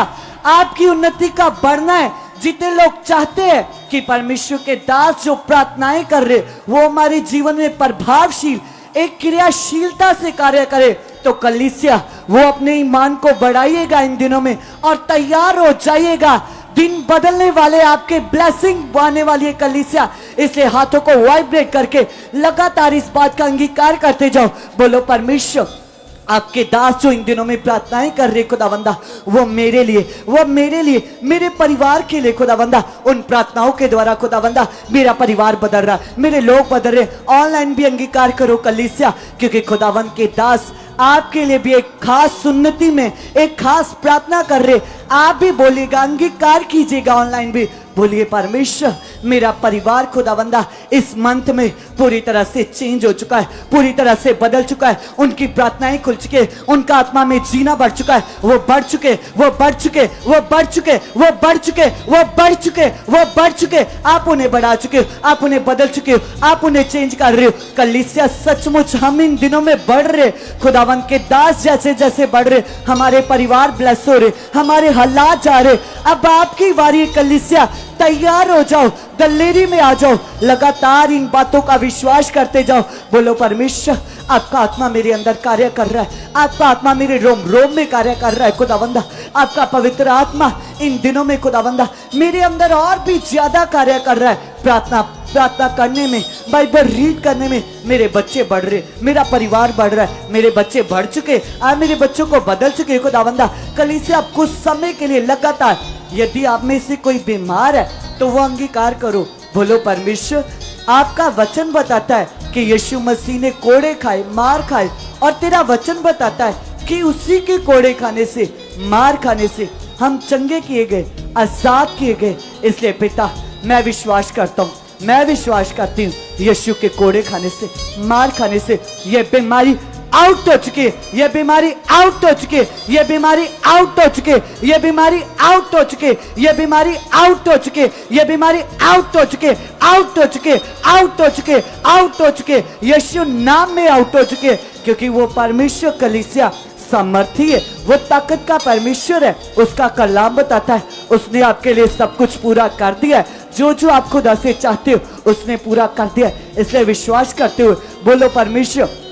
आपकी उन्नति का बढ़ना है। जितने लोग चाहते हैं कि परमेश्वर के दास जो प्रार्थनाएं कर रहे वो हमारे जीवन में प्रभावशील एक क्रियाशीलता से कार्य करे, तो कलीसिया वो अपने ईमान को बढ़ाइएगा इन दिनों में और तैयार हो जाइएगा। दिन बदलने वाले, आपके ब्लेसिंग आने वाली है कलीसिया। इसलिए हाथों को वाइब्रेट करके लगातार इस बात का अंगीकार करते जाओ। बोलो परमेश्वर आपके दास जो इन दिनों में प्रार्थनाएं कर रहे खुदावंदा वो मेरे लिए, वो मेरे लिए, मेरे परिवार के लिए खुदावंदा, उन प्रार्थनाओं के द्वारा खुदावंदा मेरा परिवार बदल रहा, मेरे लोग बदल रहे। ऑनलाइन भी अंगीकार करो कलीसिया, क्योंकि खुदावंद के दास आपके लिए भी एक खास सुन्नति में एक खास प्रार्थना कर रहे। आप भी बोलिएगा, अंगीकार कीजिएगा ऑनलाइन भी। बोलिए परमेश्वर मेरा परिवार खुदावंदा इस मंथ में पूरी तरह से चेंज हो चुका है, पूरी तरह से बदल चुका है, उनकी प्रार्थनाएं खुल चुके, उनका आत्मा में जीना बढ़ चुका है, वो बढ़ चुके, वो बढ़ चुके, वो बढ़ चुके, वो बढ़ चुके, वो बढ़ चुके, वो बढ़ चुके। आप उन्हें बढ़ा चुके हो, आप उन्हें बदल चुके हो, आप उन्हें चेंज कर रहे हो। कलीसिया सचमुच हम इन दिनों में बढ़ रहे, खुदावन के दास जैसे जैसे बढ़ रहे, हमारे परिवार ब्लेस हो रहे, हमारे हालात जा रहे। अब आपकी बारी है कलीसिया, तैयार हो जाओ, दलेरी में आ जाओ, लगातार इन बातों का विश्वास करते जाओ। बोलो परमेश्वर आपका आत्मा मेरे अंदर कार्य कर रहा है, आपका आत्मा मेरे रोम रोम में कार्य कर रहा है खुदावंदा, आपका पवित्र आत्मा इन दिनों में खुदावंदा मेरे अंदर और भी ज्यादा कार्य कर रहा है। प्रार्थना करने में, बाइबल रीड करने में मेरे बच्चे बढ़ रहे, मेरा परिवार बढ़ रहा है, मेरे बच्चे बढ़ चुके, आज मेरे बच्चों को बदल चुके खुदावंदा। कलीसिया आप कुछ समय के लिए लगातार, यदि आप में से कोई बीमार है तो वो अंगीकार करो। बोलो परमेश्वर आपका वचन बताता है कि यीशु मसीह ने कोड़े खाए, मार खाए, और तेरा वचन बताता है कि उसी के कोड़े खाने से, मार खाने से हम चंगे किए गए, आजाद किए गए। इसलिए पिता मैं विश्वास करता हूँ, मैं विश्वास करती हूँ यीशु के कोड़े खाने से, मार खाने से ये बीमारी आउट हो चुकी है, ये बीमारी आउट हो चुकी है, ये बीमारी आउट हो चुकी है, ये बीमारी आउट हो चुकी है, ये बीमारी आउट हो चुकी है, ये बीमारी आउट हो चुकी है, आउट हो चुके, आउट हो चुके, आउट हो चुके, यीशु नाम में आउट हो चुके, क्योंकि वो परमेश्वर कलीसिया सामर्थी है, वो ताकत का परमेश्वर है। उसका कलाम बताता है उसने आपके लिए सब कुछ पूरा कर दिया है, जो जो आप खुदा से चाहते हो उसने पूरा कर दिया है। इसलिए विश्वास करते हुए बोलो परमेश्वर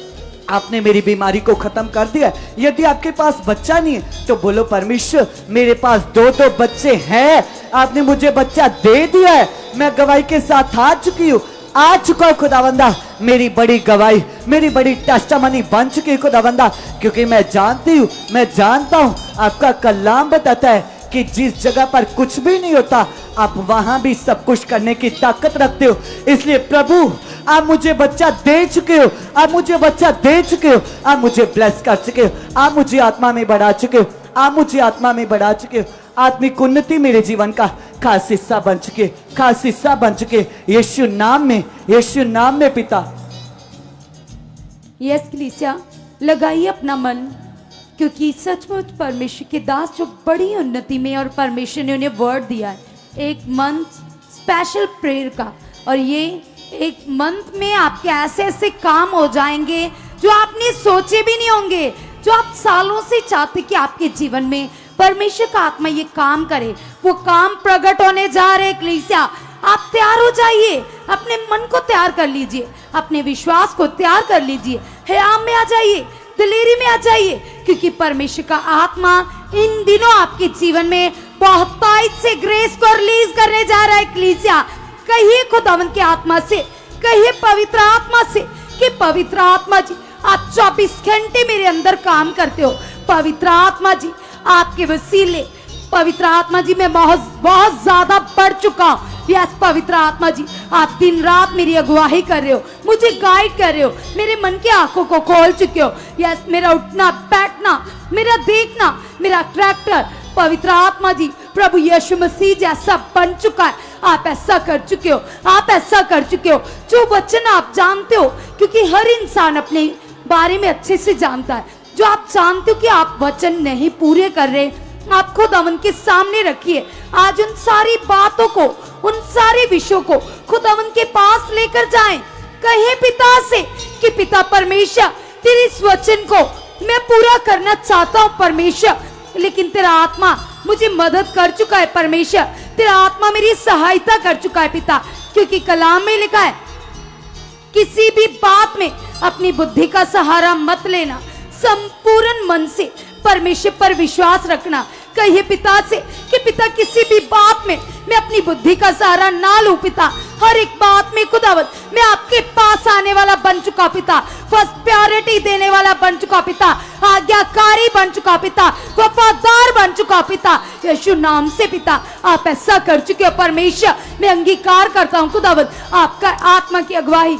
आपने मेरी बीमारी को खत्म कर दिया। यदि आपके पास बच्चा नहीं है तो बोलो परमेश्वर मेरे पास दो बच्चे हैं, आपने मुझे बच्चा दे दिया है, मैं गवाही के साथ आ चुकी हूँ, आ चुका हूँ खुदावंदा। मेरी बड़ी गवाही, मेरी बड़ी टेस्टामनी बन चुकी है खुदावंदा, क्योंकि मैं जानती हूँ, मैं जानता हूँ आपका कलाम बताता है कि जिस जगह पर कुछ भी नहीं होता आप वहां भी सब कुछ करने की ताकत रखते हो। इसलिए प्रभु आप मुझे बच्चा दे चुके हो, आप मुझे बच्चा दे चुके हो, आप मुझे ब्लेस कर चुके हो, आप मुझे आत्मा में बढ़ा चुके हो, आप मुझे आत्मा में बढ़ा चुके हो। आत्मिक उन्नति मेरे जीवन का खास हिस्सा बन चुके, खास हिस्सा बन चुके, यीशु नाम में, यीशु नाम में पिता। यस कलीसिया लगाइए अपना मन, क्योंकि सचमुच परमेश्वर के दास जो बड़ी उन्नति में, और परमेश्वर ने उन्हें वर्ड दिया है एक मंथ स्पेशल प्रेयर का, और ये एक मंथ में आपके ऐसे ऐसे काम हो जाएंगे जो आपने सोचे भी नहीं होंगे, जो आप सालों से चाहते कि आपके जीवन में परमेश्वर का आत्मा ये काम करे, वो काम प्रकट होने जा रहे। कलीसिया आप तैयार हो जाइए, अपने मन को तैयार कर लीजिए, अपने विश्वास को तैयार कर लीजिए, हयाम में आ जाइए, दिलेरी में आ जाइए, क्योंकि परमेश्वर का आत्मा इन दिनों आपके जीवन में बहुत ताकत से ग्रेस को रिलीज करने जा रहा है। कलीसिया कहिए खुदावंद के आत्मा से, कहिए पवित्र आत्मा से कि पवित्र आत्मा जी आप 24 घंटे मेरे अंदर काम करते हो। पवित्र आत्मा जी आपके वसीले, पवित्र आत्मा जी मैं बहुत ज्यादा बढ़ चुका हूँ। यस पवित्र आत्मा जी आप दिन रात मेरी अगुवाई कर रहे हो, मुझे गाइड कर रहे हो, मेरे मन की आंखों को खोल चुके हो। यस मेरा उठना बैठना, मेरा देखना, मेरा कैरेक्टर पवित्र आत्मा जी प्रभु यीशु मसीह जैसा बन चुका है। आप ऐसा कर चुके हो, आप ऐसा कर चुके हो जो वचन आप जानते हो, क्योंकि हर इंसान अपने बारे में अच्छे से जानता है। जो आप जानते हो कि आप वचन नहीं पूरे कर रहे, आप खुद अवन के सामने रखिए। आज उन सारी बातों को, उन सारे विषयों को खुद अवन के पास लेकर जाएं। कहे पिता से कि पिता परमेश्वर तेरे इस वचन को मैं पूरा करना चाहता हूँ परमेश्वर, लेकिन तेरा आत्मा मुझे मदद कर चुका है परमेश्वर, तेरा आत्मा मेरी सहायता कर चुका है पिता। क्योंकि कलाम में लिखा है किसी भी बात में अपनी बुद्धि का सहारा मत लेना, संपूर्ण मन से परमेश्वर पर विश्वास रखना। कहिए पिता से कि पिता किसी भी बात में मैं अपनी बुद्धि का सहारा ना लूं पिता, हर एक बात में खुदावंद मैं आपके पास आने वाला बन चुका पिता, फर्स्ट प्रायोरिटी देने वाला बन चुका पिता, आज्ञाकारी बन चुका पिता, वफादार बन चुका पिता। यीशु नाम से पिता आप ऐसा कर चुके हो परमेश्वर। मैं अंगीकार करता हूँ खुदावंद आपका आत्मा की अगुवाई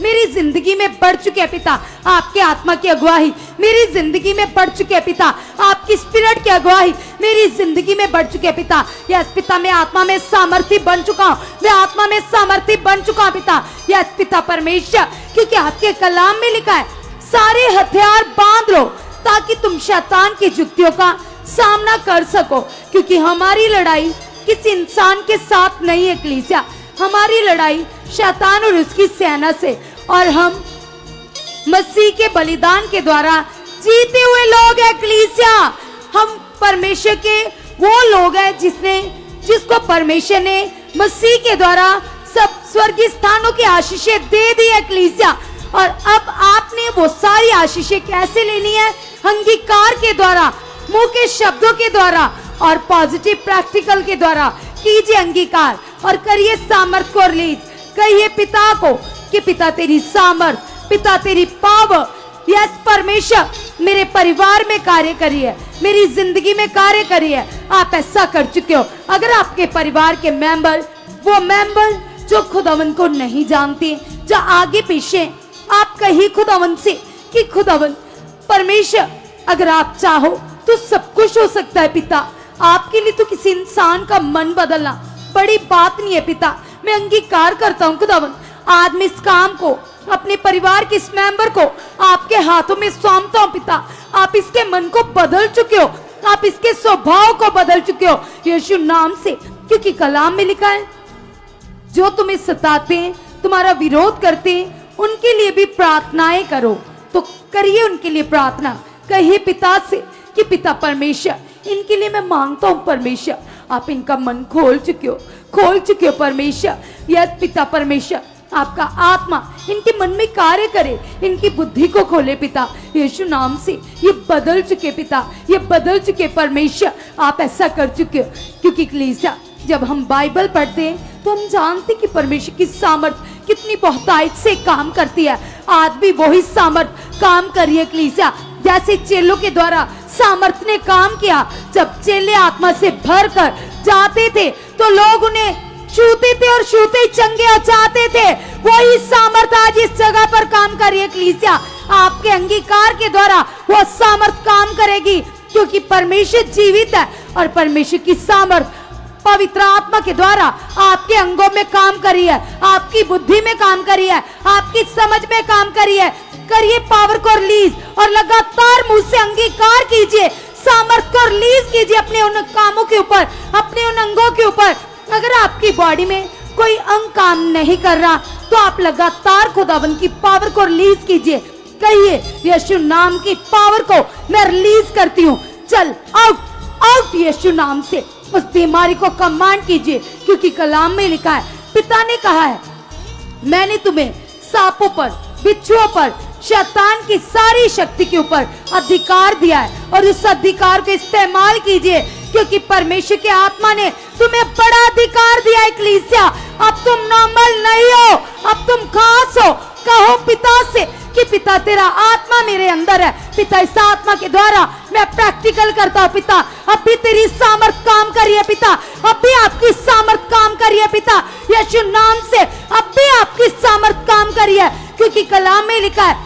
मेरी जिंदगी में बढ़ चुके हैं पिता, आपके आत्मा की अगुवाई मेरी जिंदगी में बढ़ चुके हैं पिता, आपकी स्पिरिट की अगुवाई मेरी जिंदगी में बढ़ चुके हैं पिता। यस पिता, मैं आत्मा में सामर्थ्य बन चुका हूँ, मैं आत्मा में सामर्थ्य बन चुका हूँ पिता। यस पिता परमेश्वर, क्योंकि आपके कलाम में लिखा है सारे हथियार बांध लो ताकि तुम शैतान की युक्तियों का सामना कर सको, क्योंकि हमारी लड़ाई किसी इंसान के साथ नहीं है कलीसिया, हमारी लड़ाई शैतान और उसकी सेना से, और हम मसीह के बलिदान के द्वारा जीते हुए लोग हैं कलीसिया। हम परमेश्वर के वो लोग हैं जिसको परमेश्वर ने मसीह के द्वारा सब स्वर्गीय स्थानों की आशीषें दे दी है कलीसिया। और अब आपने वो सारी आशीषें कैसे लेनी है? अंगीकार के द्वारा, मुंह के शब्दों के द्वारा और पॉजिटिव प्रैक्टिकल के द्वारा कीजिए अंगीकार और करिए सामर्थ को रिलीज। कहिए पिता को कि पिता तेरी सामर्थ, पिता तेरी पावर, यस परमेश्वर मेरे परिवार में कार्य करिए, मेरी जिंदगी में कार्य करिए। आप ऐसा कर चुके हो। अगर आपके परिवार के वो मेंबर जो खुदावन को नहीं जानते, जो आगे पीछे, आप कहिए खुदावन से कि खुदावन परमेश्वर अगर आप चाहो तो सब कुछ हो सकता है पिता। आपके लिए तो किसी इंसान का मन बदलना बड़ी बात नहीं है पिता। मैं अंगीकार करता हूँ खुदावन, आज मैं इस काम को, अपने परिवार के इस मेंबर को आपके हाथों में सौंपता हूँ पिता। आप इसके मन को बदल चुके हो, आप इसके स्वभाव को बदल चुके हो यीशु नाम से, क्योंकि कलाम में लिखा है जो तुम्हें सताते हैं, तुम्हारा विरोध करते हैं, उनके लिए भी प्रार्थनाएं करो। तो करिए उनके लिए प्रार्थना। कहिए पिता से कि पिता परमेश्वर इनके लिए मैं मांगता हूँ परमेश्वर, आप इनका मन खोल चुके हो परमेश्वर। यस पिता परमेश्वर, आपका आत्मा इनके मन में कार्य करे, इनकी बुद्धि को खोले पिता यीशु नाम से। ये बदल चुके पिता, ये बदल चुके परमेश्वर, आप ऐसा कर चुके हो। क्योंकि कलीसिया जब हम बाइबल पढ़ते हैं तो हम जानते कि परमेश्वर की सामर्थ कितनी बहुतायत से काम करती है। आज भी वही सामर्थ काम करी है कलीसिया, जैसे चेलों के द्वारा सामर्थ ने काम किया। जब चेले आत्मा से भर कर जाते थे तो लोग उन्हें छूते थे और छूते ही चंगे हो जाते थे। वही सामर्थ आज इस जगह पर काम कर रही है कलीसिया। आपके अंगीकार के द्वारा वो सामर्थ काम करेगी, क्योंकि परमेश्वर जीवित है और परमेश्वर की सामर्थ पवित्र आत्मा के द्वारा आपके अंगों में काम करी है, आपकी बुद्धि में काम करी है, आपकी समझ में काम करी है। करिए पावर को रिलीज और लगातार मुंह से अंगीकार कीजिए, सामर्थ को रिलीज कीजिए अपने उन कामों के ऊपर, अपने उन अंगों के ऊपर। अगर आपकी बॉडी में कोई अंग काम नहीं कर रहा तो आप लगातार खुदावन की पावर को रिलीज कीजिए। कहिए यीशु नाम की पावर को मैं रिलीज करती हूँ, चल आउट आउट यीशु नाम से। उस बीमारी को कमांड कीजिए, क्योंकि कलाम में लिखा है, पिता ने कहा है मैंने तुम्हें सांपों पर, बिच्छुओं पर, शैतान की सारी शक्ति के ऊपर अधिकार दिया है, और उस अधिकार को इस्तेमाल कीजिए, क्योंकि परमेश्वर के आत्मा ने तुम्हें बड़ा अधिकार दिया है कलीसिया। अब तुम नॉर्मल नहीं हो, अब तुम खास हो। कहो पिता से कि पिता तेरा आत्मा मेरे अंदर है, पिता इस आत्मा के द्वारा मैं प्रैक्टिकल करता हूँ पिता। अब भी तेरी सामर्थ काम करिए पिता, अब भी आपकी सामर्थ काम करिए पिता यीशु नाम से। अब भी आपकी सामर्थ काम करिए, क्योंकि कलाम में लिखा है,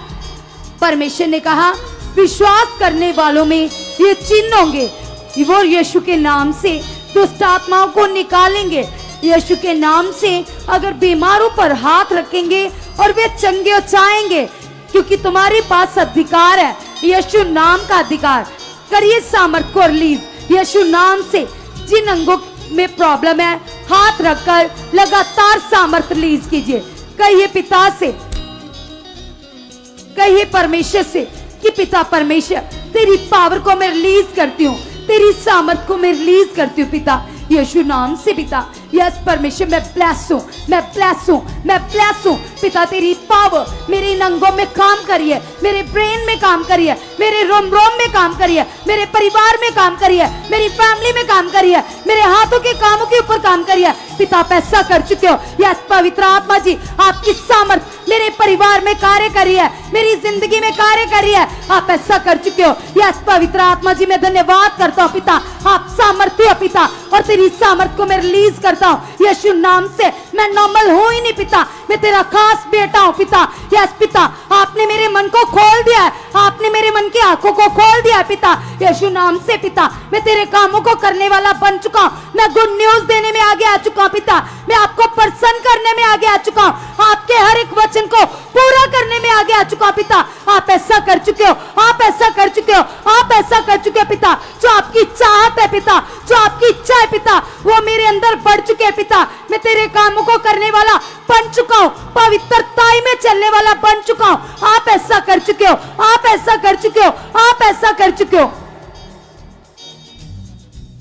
परमेश्वर ने कहा विश्वास करने वालों में ये चिन्ह होंगे, वो यीशु के नाम से दुष्ट आत्माओं को निकालेंगे। यीशु के नाम से अगर बीमारों पर हाथ रखेंगे और वे चंगे हो जाएंगे, क्योंकि तुम्हारे पास अधिकार है, यीशु नाम का अधिकार। करिए सामर्थ को रिलीज यीशु नाम से। जिन अंगों में प्रॉब्लम है हाथ रखकर लगातार सामर्थ रिलीज कीजिए। कहिए पिता से, कहिए परमेश्वर से कि पिता परमेश्वर तेरी पावर को मैं रिलीज करती हूँ, तेरी सामर्थ को मैं रिलीज करती हूँ पिता यीशु नाम से। पिता यस परमेश्वर मैं ब्लेस हूँ, मैं ब्लेस हूँ, मैं ब्लेस हूँ पिता। तेरी पावर मेरे इन अंगों में काम करिए, मेरे ब्रेन में काम करिए, मेरे रोम में काम करिए, मेरे परिवार में काम करिए, मेरी फैमिली में काम करिए, मेरे हाथों के कामों के ऊपर काम करिए पिता। आप ऐसा कर चुके हो। यस पवित्र आत्मा जी आपकी सामर्थ मेरे परिवार में कार्य करिए, मेरी जिंदगी में कार्य करिए, आप ऐसा कर चुके हो। यस पवित्र आत्मा जी मैं धन्यवाद करता हूँ पिता, आप सामर्थ्य हो पिता, और तेरी सामर्थ को मैं रिलीज करता हूँ यीशु नाम से। मैं नॉर्मल हूँ ही नहीं पिता, मैं तेरा खास बेटा हूँ पिता। यस पिता आपने मेरे मन को खोल दिया है, आपने मेरे मन की आंखों को खोल दिया पिता। यीशु नाम से पिता मैं तेरे कामों को करने वाला बन चुका हूँ। मैं गुड न्यूज देने में आगे आ चुका हूँ पिता। मैं आपको प्रसन्न करने में आगे आ चुका हूँ। आपके हर एक वचन को पूरा करने में आगे आ चुका हूँ पिता। आप ऐसा कर चुके हो, आप ऐसा कर चुके हो, आप ऐसा कर चुके हो पिता। जो आपकी चाहत है पिता, जो आपकी इच्छा है पिता, वो मेरे अंदर बढ़ चुके हैं पिता। मैं तेरे कामों को करने वाला बन चुका हूँ, पवित्रताई में चलने वाला बन चुका हूँ। आप ऐसा कर चुके हो, आप ऐसा कर चुके हो, आप ऐसा कर चुके हो।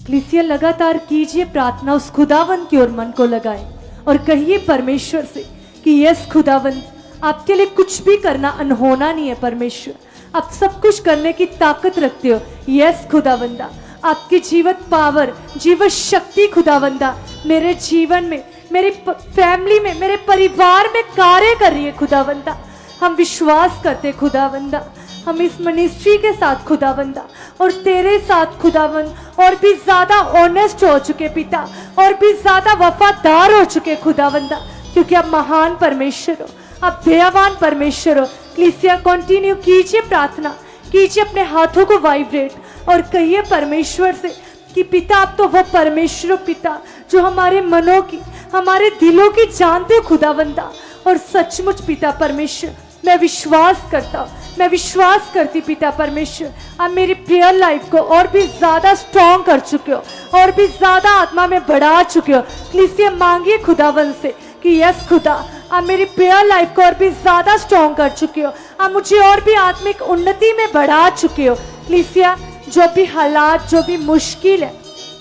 कलीसिया लगातार कीजिए प्रार्थना, उस खुदावंद की ओर मन को लगाए और कहिए परमेश्वर से कि यस खुदावंद, आपके लिए कुछ भी करना अनहोना नहीं है। परमेश्वर आप सब कुछ करने की ताकत रखते हो। यस खुदावंदा, आपकी जीवत पावर, जीवत शक्ति खुदावंदा मेरे जीवन में, मेरी फैमिली में, मेरे परिवार में कार्य कर रही है खुदावंदा। हम विश्वास करते खुदावंदा, हम इस मिनिस्ट्री के साथ खुदावंदा और तेरे साथ खुदावंद और भी ज्यादा ऑनेस्ट हो चुके पिता, और भी ज्यादा वफादार हो चुके खुदावंदा, क्योंकि आप महान परमेश्वर हो, आप दयावान परमेश्वर हो। कलीसिया कंटिन्यू कीजिए प्रार्थना, कीजिए अपने हाथों को वाइब्रेट और कहिए परमेश्वर से कि पिता आप तो वो परमेश्वर हो पिता जो हमारे मनों की, हमारे दिलों की जानते हो खुदावंदा। और सचमुच पिता परमेश्वर मैं विश्वास करता हूँ, मैं विश्वास करती पिता परमेश्वर, आप मेरी प्रेयर लाइफ को और भी ज्यादा स्ट्रॉन्ग कर चुके हो, और भी ज्यादा आत्मा में बढ़ा चुके हो। कलीसिया मांगिए खुदावंद से कि यस खुदा, आप मेरी प्रेयर लाइफ को और भी ज्यादा स्ट्रॉन्ग कर चुके हो, आप मुझे और भी आत्मिक उन्नति में बढ़ा चुके हो। कलीसिया जो भी हालात, जो भी मुश्किल है,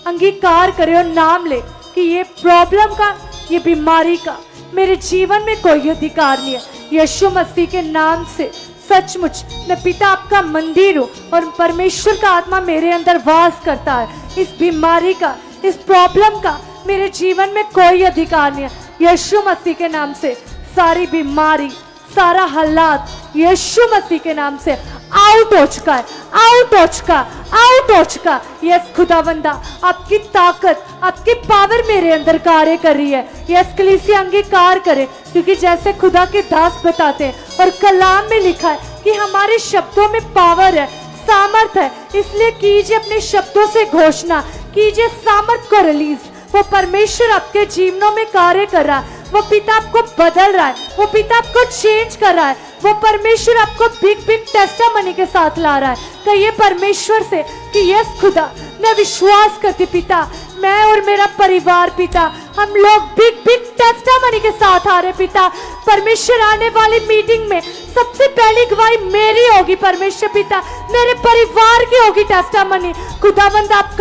अंगीकार करे और नाम ले कि ये प्रॉब्लम का, ये बीमारी का मेरे जीवन में कोई अधिकार नहीं है। यीशु मसीह के नाम से सचमुच मैं पिता आपका मंदिर हूँ और परमेश्वर का आत्मा मेरे अंदर वास करता है। इस बीमारी का, इस प्रॉब्लम का मेरे जीवन में कोई अधिकार नहीं है। यीशु मसीह के नाम से सारी बीमारी, सारा हालात यीशु मसीह के नाम से आउट हो चुका है, आउट हो चुका, आउट हो चुका। यस खुदावंदा, आपकी ताकत, आपकी पावर मेरे अंदर कार्य कर रही है। यस कलीसिया अंगीकार करे, क्योंकि जैसे खुदा के दास बताते हैं और कलाम में लिखा है कि हमारे शब्दों में पावर है, सामर्थ है। इसलिए कीजिए अपने शब्दों से घोषणा, कीजिए सामर्थ को रिलीज। वो परमेश्वर आपके जीवनों में कार्य कर रहा है, वो पिता आपको बदल रहा है, वो पिता आपको चेंज कर रहा है, वो परमेश्वर आपको बिग बिग टेस्टामनी के साथ ला रहा है। कहिए परमेश्वर से कि यस खुदा, मैं विश्वास करती पिता, मैं और मेरा परिवार पिता, हम लोग बिग बिग टेस्टामनी के साथ आ रहे पिता। परमेश्वर आने वाली मीटिंग में सबसे पहली गवाही मेरी होगी परमेश्वर पिता, मेरे परिवार की होगी टेस्टामनी। खुदावंद आप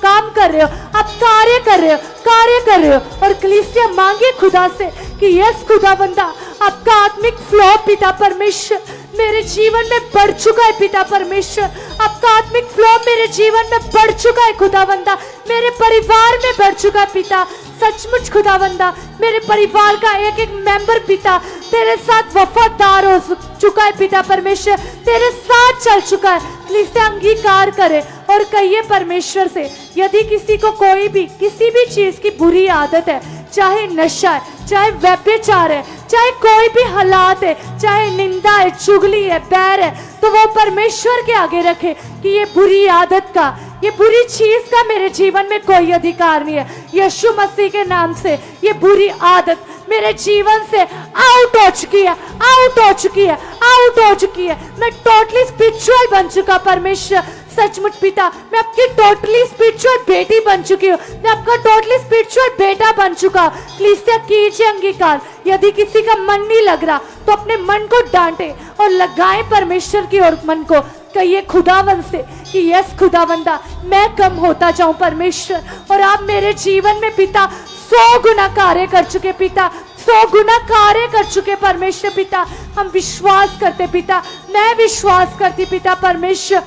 काम कर रहे हो, आप कार्य कर रहे हो, कार्य कर रहे हो। और कलीसिया मांगे खुदा से कि यस खुदावंदा, आपका आत्मिक फ्लो पिता परमेश्वर मेरे जीवन में बढ़ चुका है पिता परमेश्वर, आपका आत्मिक फ्लो मेरे जीवन में बढ़ चुका है खुदावंदा, मेरे परिवार में बढ़ चुका है पिता। सचमुच खुदावंदा, मेरे परिवार का एक एक मेंबर पिता तेरे साथ वफादार हो चुका है पिता परमेश्वर, तेरे साथ चल चुका है। प्लीज अंगीकार करे और कहिए परमेश्वर से, यदि किसी को कोई भी किसी भी चीज की बुरी आदत है, चाहे नशा है, चाहे व्यभिचार है, चाहे कोई भी हालात है, चाहे निंदा है, चुगली है, बैर है, तो वो परमेश्वर के आगे रखे कि ये बुरी आदत का, ये बुरी चीज का मेरे जीवन में कोई अधिकार नहीं है। यीशु मसीह के नाम से ये बुरी आदत मेरे जीवन से आउट हो चुकी है, आउट हो चुकी है, आउट हो चुकी है। मैं टोटली स्पिरिचुअल बन चुका परमेश्वर। सचमुच पिता, मैं आपकी टोटली स्पिरिचुअल बेटी बन चुकी हूँ, मैं आपका टोटली स्पिरिचुअल बेटा बन चुका। प्लीज कीजिए अंगीकार। यदि किसी का मन नहीं लग रहा तो अपने मन को डांटे और लगाए परमेश्वर की ओर मन को। कहिए खुदावंद से कि यस खुदावंदा, मैं कम होता जाऊं परमेश्वर, और आप मेरे जीवन में पिता 100 गुना कार्य कर चुके पिता, 100 गुना कार्य कर चुके परमेश्वर पिता। हम विश्वास करते पिता, मैं विश्वास करती पिता परमेश्वर।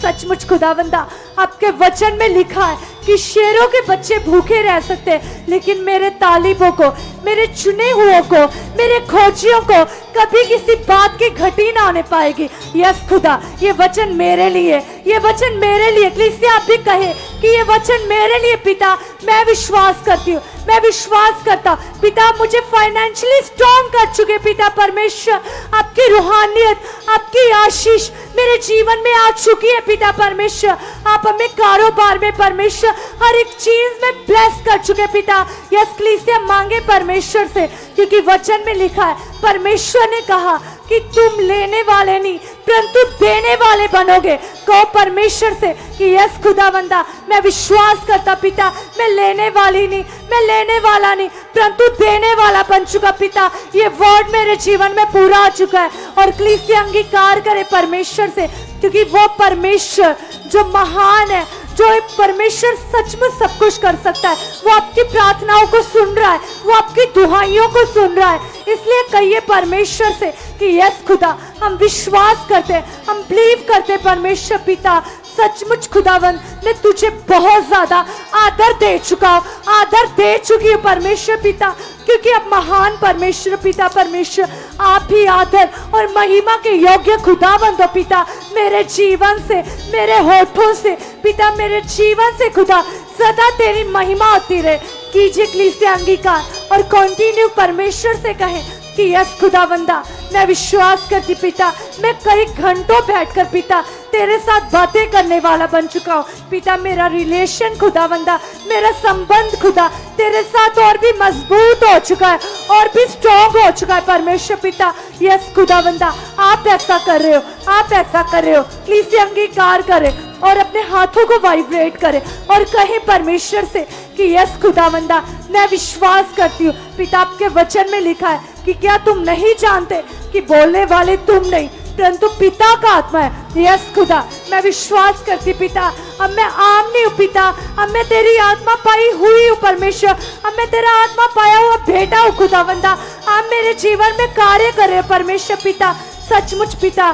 सचमुच खुदावंदा, आपके वचन में लिखा है कि शेरों के बच्चे भूखे रह सकते हैं, लेकिन मेरे तालिबों को, मेरे चुने हुओं को, मेरे खोजियों को कभी किसी बात की घटी ना होने पाएगी। यस खुदा, ये वचन मेरे लिए, ये वचन मेरे लिए। इसलिए आप भी कहे कि ये वचन मेरे लिए पिता, मैं विश्वास करती हूँ, मैं विश्वास करता हूँ पिता, मुझे फाइनेंशियली स्ट्रॉन्ग कर चुके पिता परमेश्वर। आपकी रूहानियत, आपकी आशीष मेरे जीवन में आ चुकी है पिता परमेश्वर। आप हमें कारोबार में परमेश्वर हर एक चीज में ब्लेस कर चुके पिता। यस कलीसिया मांगे परमेश्वर से, क्योंकि वचन में लिखा है, परमेश्वर ने कहा कि तुम लेने वाले नहीं परंतु देने वाले बनोगे। कहो परमेश्वर से कि यस खुदावंदा, मैं विश्वास करता पिता, मैं लेने वाली नहीं, मैं लेने वाला नहीं परंतु देने वाला बन चुका पिता। ये वर्ड मेरे जीवन में पूरा आ चुका है। और कलीसिया अंगीकार करे परमेश्वर से, क्योंकि वो परमेश्वर जो महान है, जो एक परमेश्वर सचमुच सब कुछ कर सकता है, वो आपकी प्रार्थनाओं को सुन रहा है, वो आपकी दुहाइयों को सुन रहा है। इसलिए कहिए परमेश्वर से कि यस खुदा, हम विश्वास करते हैं, हम बिलीव करते हैं परमेश्वर पिता, सचमुच खुदावन मैं तुझे बहुत ज्यादा आदर दे चुका हूँ, आदर दे चुकी हूँ परमेश्वर पिता, क्योंकि अब महान परमेश्वर पिता परमेश्वर आप ही आदर और महिमा के योग्य खुदावंद हो पिता। मेरे जीवन से, मेरे होठों से पिता, मेरे जीवन से खुदा सदा तेरी महिमा होती रहे। कीजिए कलीसिया अंगीकार और कंटिन्यू परमेश्वर से कहें कि यस खुदावंदा, मैं विश्वास करती पिता, मैं कई घंटों बैठकर पिता तेरे साथ बातें करने वाला बन चुका हूँ पिता। मेरा रिलेशन खुदावंदा, मेरा संबंध खुदा तेरे साथ और भी मजबूत हो चुका है, और भी स्ट्रॉन्ग हो चुका है परमेश्वर पिता। यस खुदावंदा, आप ऐसा कर रहे हो, आप ऐसा कर रहे हो। प्लीज अंगीकार करें और अपने हाथों को वाइब्रेट करें और कहें परमेश्वर से कि यस खुदावंदा, मैं विश्वास करती हूँ पिता। आपके वचन में लिखा है कि क्या तुम नहीं जानते कि बोलने वाले तुम नहीं परंतु पिता का आत्मा है। यस खुदा, मैं विश्वास करती पिता, अब मैं आम नहीं हूँ पिता, अब मैं तेरी आत्मा पाई हुई हूँ परमेश्वर, अब मैं तेरा आत्मा पाया हुआ बेटा हूँ खुदावंदा। आप मेरे जीवन में कार्य करे परमेश्वर पिता, सचमुच पिता।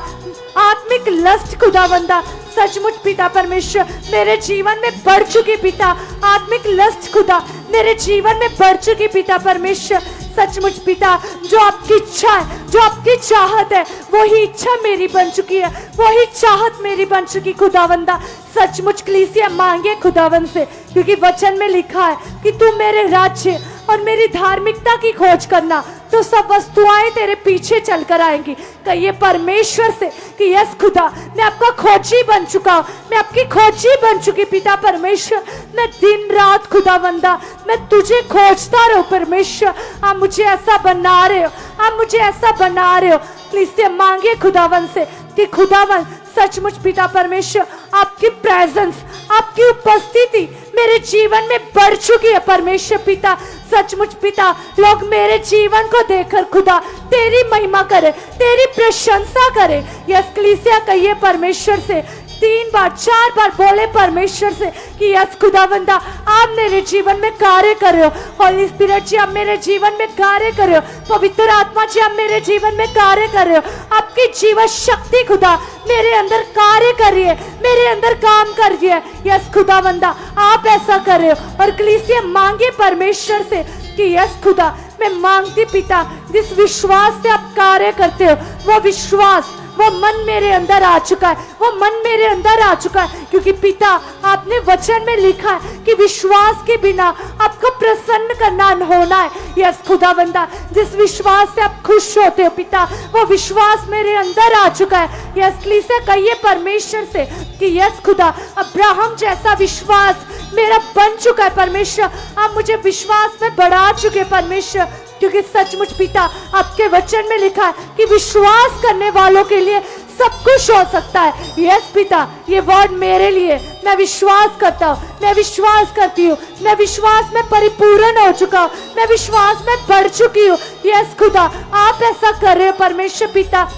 आत्मिक लस्ट खुदावंदा, सचमुच पिता परमेश्वर मेरे जीवन में बढ़ चुकी पिता। आत्मिक लस्ट खुदा मेरे जीवन में बढ़ चुकी पिता परमेश्वर, सचमुच पिता। जो आपकी इच्छा है, जो आपकी चाहत है, वही इच्छा मेरी बन चुकी है, वही चाहत मेरी बन चुकी खुदावंदा। सचमुच कलीसिया मांगे खुदावन से, क्योंकि वचन में लिखा है कि तू मेरे राज्य और मेरी धार्मिकता की खोज करना तो सब वस्तुएं तेरे पीछे चलकर आएंगी। कहिए परमेश्वर से कि यस खुदा, मैं आपका खोजी बन चुका हूँ, मैं आपकी खोजी बन चुकी पिता परमेश्वर। मैं दिन रात खुदावंदा, मैं तुझे खोजता रहूं परमेश्वर। आप मुझे ऐसा बना रहे हो, आप मुझे ऐसा बना रहे हो। प्लीज मांगे खुदावन से कि खुदावन सचमुच पिता परमेश्वर, आपकी प्रेजेंस, आपकी उपस्थिति मेरे जीवन में बढ़ चुकी है परमेश्वर पिता। सचमुच पिता, लोग मेरे जीवन को देखकर खुदा तेरी महिमा करे, तेरी प्रशंसा करे। यस कलीसिया कहिए परमेश्वर से, 3 बार 4 बार बोले परमेश्वर से कि यस खुदावंदा, आप मेरे जीवन में कार्य कर रहे हो। होली स्पिरिट जी, आप मेरे जीवन में कार्य कर रहे हो। पवित्र आत्मा जी, आप मेरे जीवन में कार्य कर रहे हो। आपकी जीवन शक्ति खुदा मेरे अंदर कार्य कर रही है, मेरे अंदर काम कर रही है। यस खुदावंदा, आप ऐसा कर रहे हो। और कलीसिया मांगे परमेश्वर से कि यस खुदा, मैं मांगती पिता, जिस विश्वास से आप कार्य करते हो, वो विश्वास, वो मन मेरे अंदर आ चुका है, वो मन मेरे अंदर आ चुका है। क्योंकि पिता, आपने वचन में लिखा है कि विश्वास के बिना आपको प्रसन्न करना अनहोना है। यस खुदावंदा, जिस विश्वास से आप खुश होते हो पिता, वो विश्वास मेरे अंदर आ चुका है। यस कलीसिया कहिए परमेश्वर से कि यस खुदा, अब्राहम जैसा विश्वास मेरा बन चुका है परमेश्वर। आप मुझे विश्वास में बढ़ा चुके परमेश्वर, क्योंकि सचमुच पिता, आपके वचन में लिखा है कि विश्वास करने वालों के लिए सब कुछ हो सकता है। यस पिता, ये वर्ड मेरे लिए, मैं विश्वास करता हूँ, मैं विश्वास करती हूँ, मैं विश्वास में परिपूर्ण हो चुका हूँ, मैं विश्वास में बढ़ चुकी हूँ। यस खुदा, आप ऐसा कर रहे हो परमेश्वर पिता।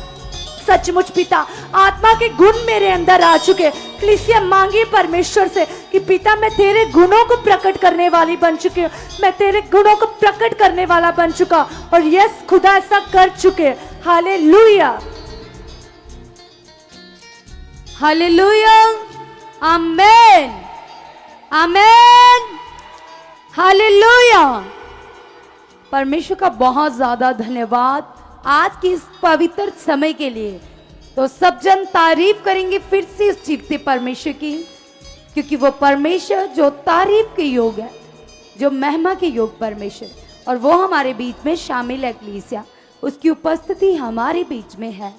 सचमुच पिता, आत्मा के गुण मेरे अंदर आ चुके। कलीसिया मांगी परमेश्वर से कि पिता, मैं तेरे गुणों को प्रकट करने वाली बन चुकी हूँ, मैं तेरे गुणों को प्रकट करने वाला बन चुका। और यस खुदा, ऐसा कर चुके। हालेलुया, हालेलुया, आमेन, आमेन, हालेलुया। परमेश्वर का बहुत ज्यादा धन्यवाद आज की इस पवित्र समय के लिए। तो सब जन तारीफ करेंगे फिर से इस जीवते परमेश्वर की। क्योंकि वो परमेश्वर जो तारीफ के योग है, जो महिमा के योग परमेश्वर, और वो हमारे बीच में शामिल है कलीसिया, उसकी उपस्थिति हमारे बीच में है।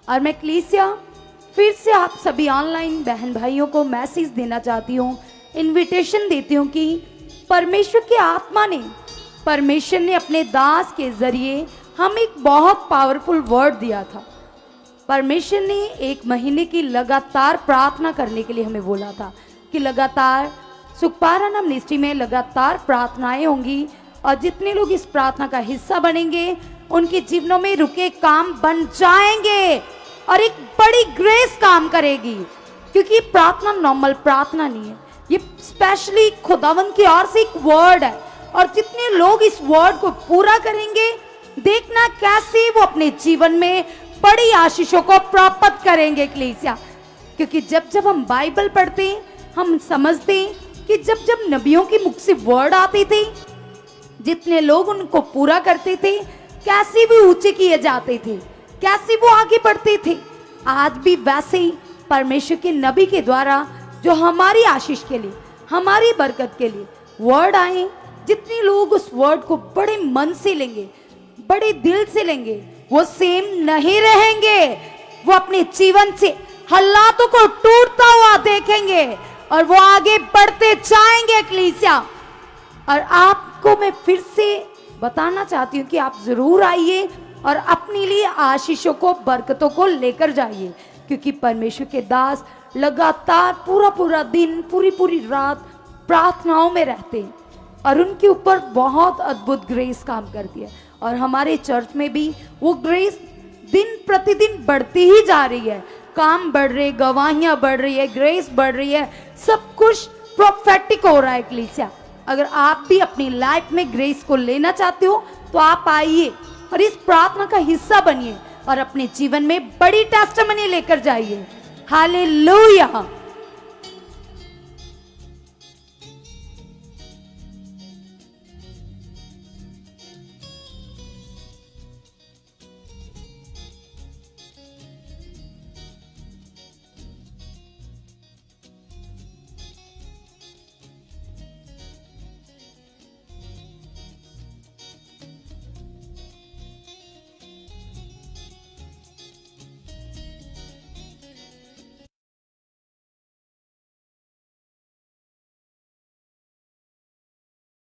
और मैं कलीसिया फिर से आप सभी ऑनलाइन बहन भाइयों को मैसेज देना चाहती हूँ, इनविटेशन देती हूँ कि परमेश्वर की आत्मा ने, परमेश्वर ने अपने दास के जरिए हम एक बहुत पावरफुल वर्ड दिया था। परमेश्वर ने 1 महीने की लगातार प्रार्थना करने के लिए हमें बोला था कि लगातार सुखपारा मिनिस्ट्री में लगातार प्रार्थनाएं होंगी, और जितने लोग इस प्रार्थना का हिस्सा बनेंगे उनके जीवनों में रुके काम बन जाएंगे और एक बड़ी ग्रेस काम करेगी। क्योंकि प्रार्थना नॉर्मल प्रार्थना नहीं है, ये स्पेशली खुदावन की ओर से एक वर्ड है, और जितने लोग इस वर्ड को पूरा करेंगे, देखना कैसे वो अपने जीवन में बड़ी आशीषों को प्राप्त करेंगे कलीसिया। क्योंकि जब जब हम बाइबल पढ़ते हैं, हम समझते हैं कि जब जब नबियों के मुख से वर्ड आते थे, जितने लोग उनको पूरा करते थे, कैसे भी ऊंचे किए जाते थे, कैसे वो आगे बढ़ते थे। आज भी वैसे ही परमेश्वर के नबी के द्वारा जो हमारी आशीष के लिए, हमारी बरकत के लिए वर्ड आए, जितने लोग उस वर्ड को बड़े मन से लेंगे, बड़े दिल से लेंगे, वो सेम नहीं रहेंगे। वो अपने जीवन से हालातों को टूटता हुआ देखेंगे और वो आगे बढ़ते जाएंगे कलीसिया। और आपको मैं फिर से बताना चाहती हूँ कि आप जरूर आइए और अपने लिए आशीषों को, बरकतों को लेकर जाइए, क्योंकि परमेश्वर के दास लगातार पूरा पूरा दिन, पूरी पूरी रात प्रार्थनाओं में रहते हैं और उनके ऊपर बहुत अद्भुत ग्रेस काम करती है। और हमारे चर्च में भी वो ग्रेस दिन प्रतिदिन बढ़ती ही जा रही है। काम बढ़ रहे, गवाहियां बढ़ रही है, ग्रेस बढ़ रही है, सब कुछ प्रोफेटिक हो रहा है कलीसिया। अगर आप भी अपनी लाइफ में ग्रेस को लेना चाहते हो तो आप आइए और इस प्रार्थना का हिस्सा बनिए और अपने जीवन में बड़ी टेस्टिमनी लेकर जाइए। हालेलुया।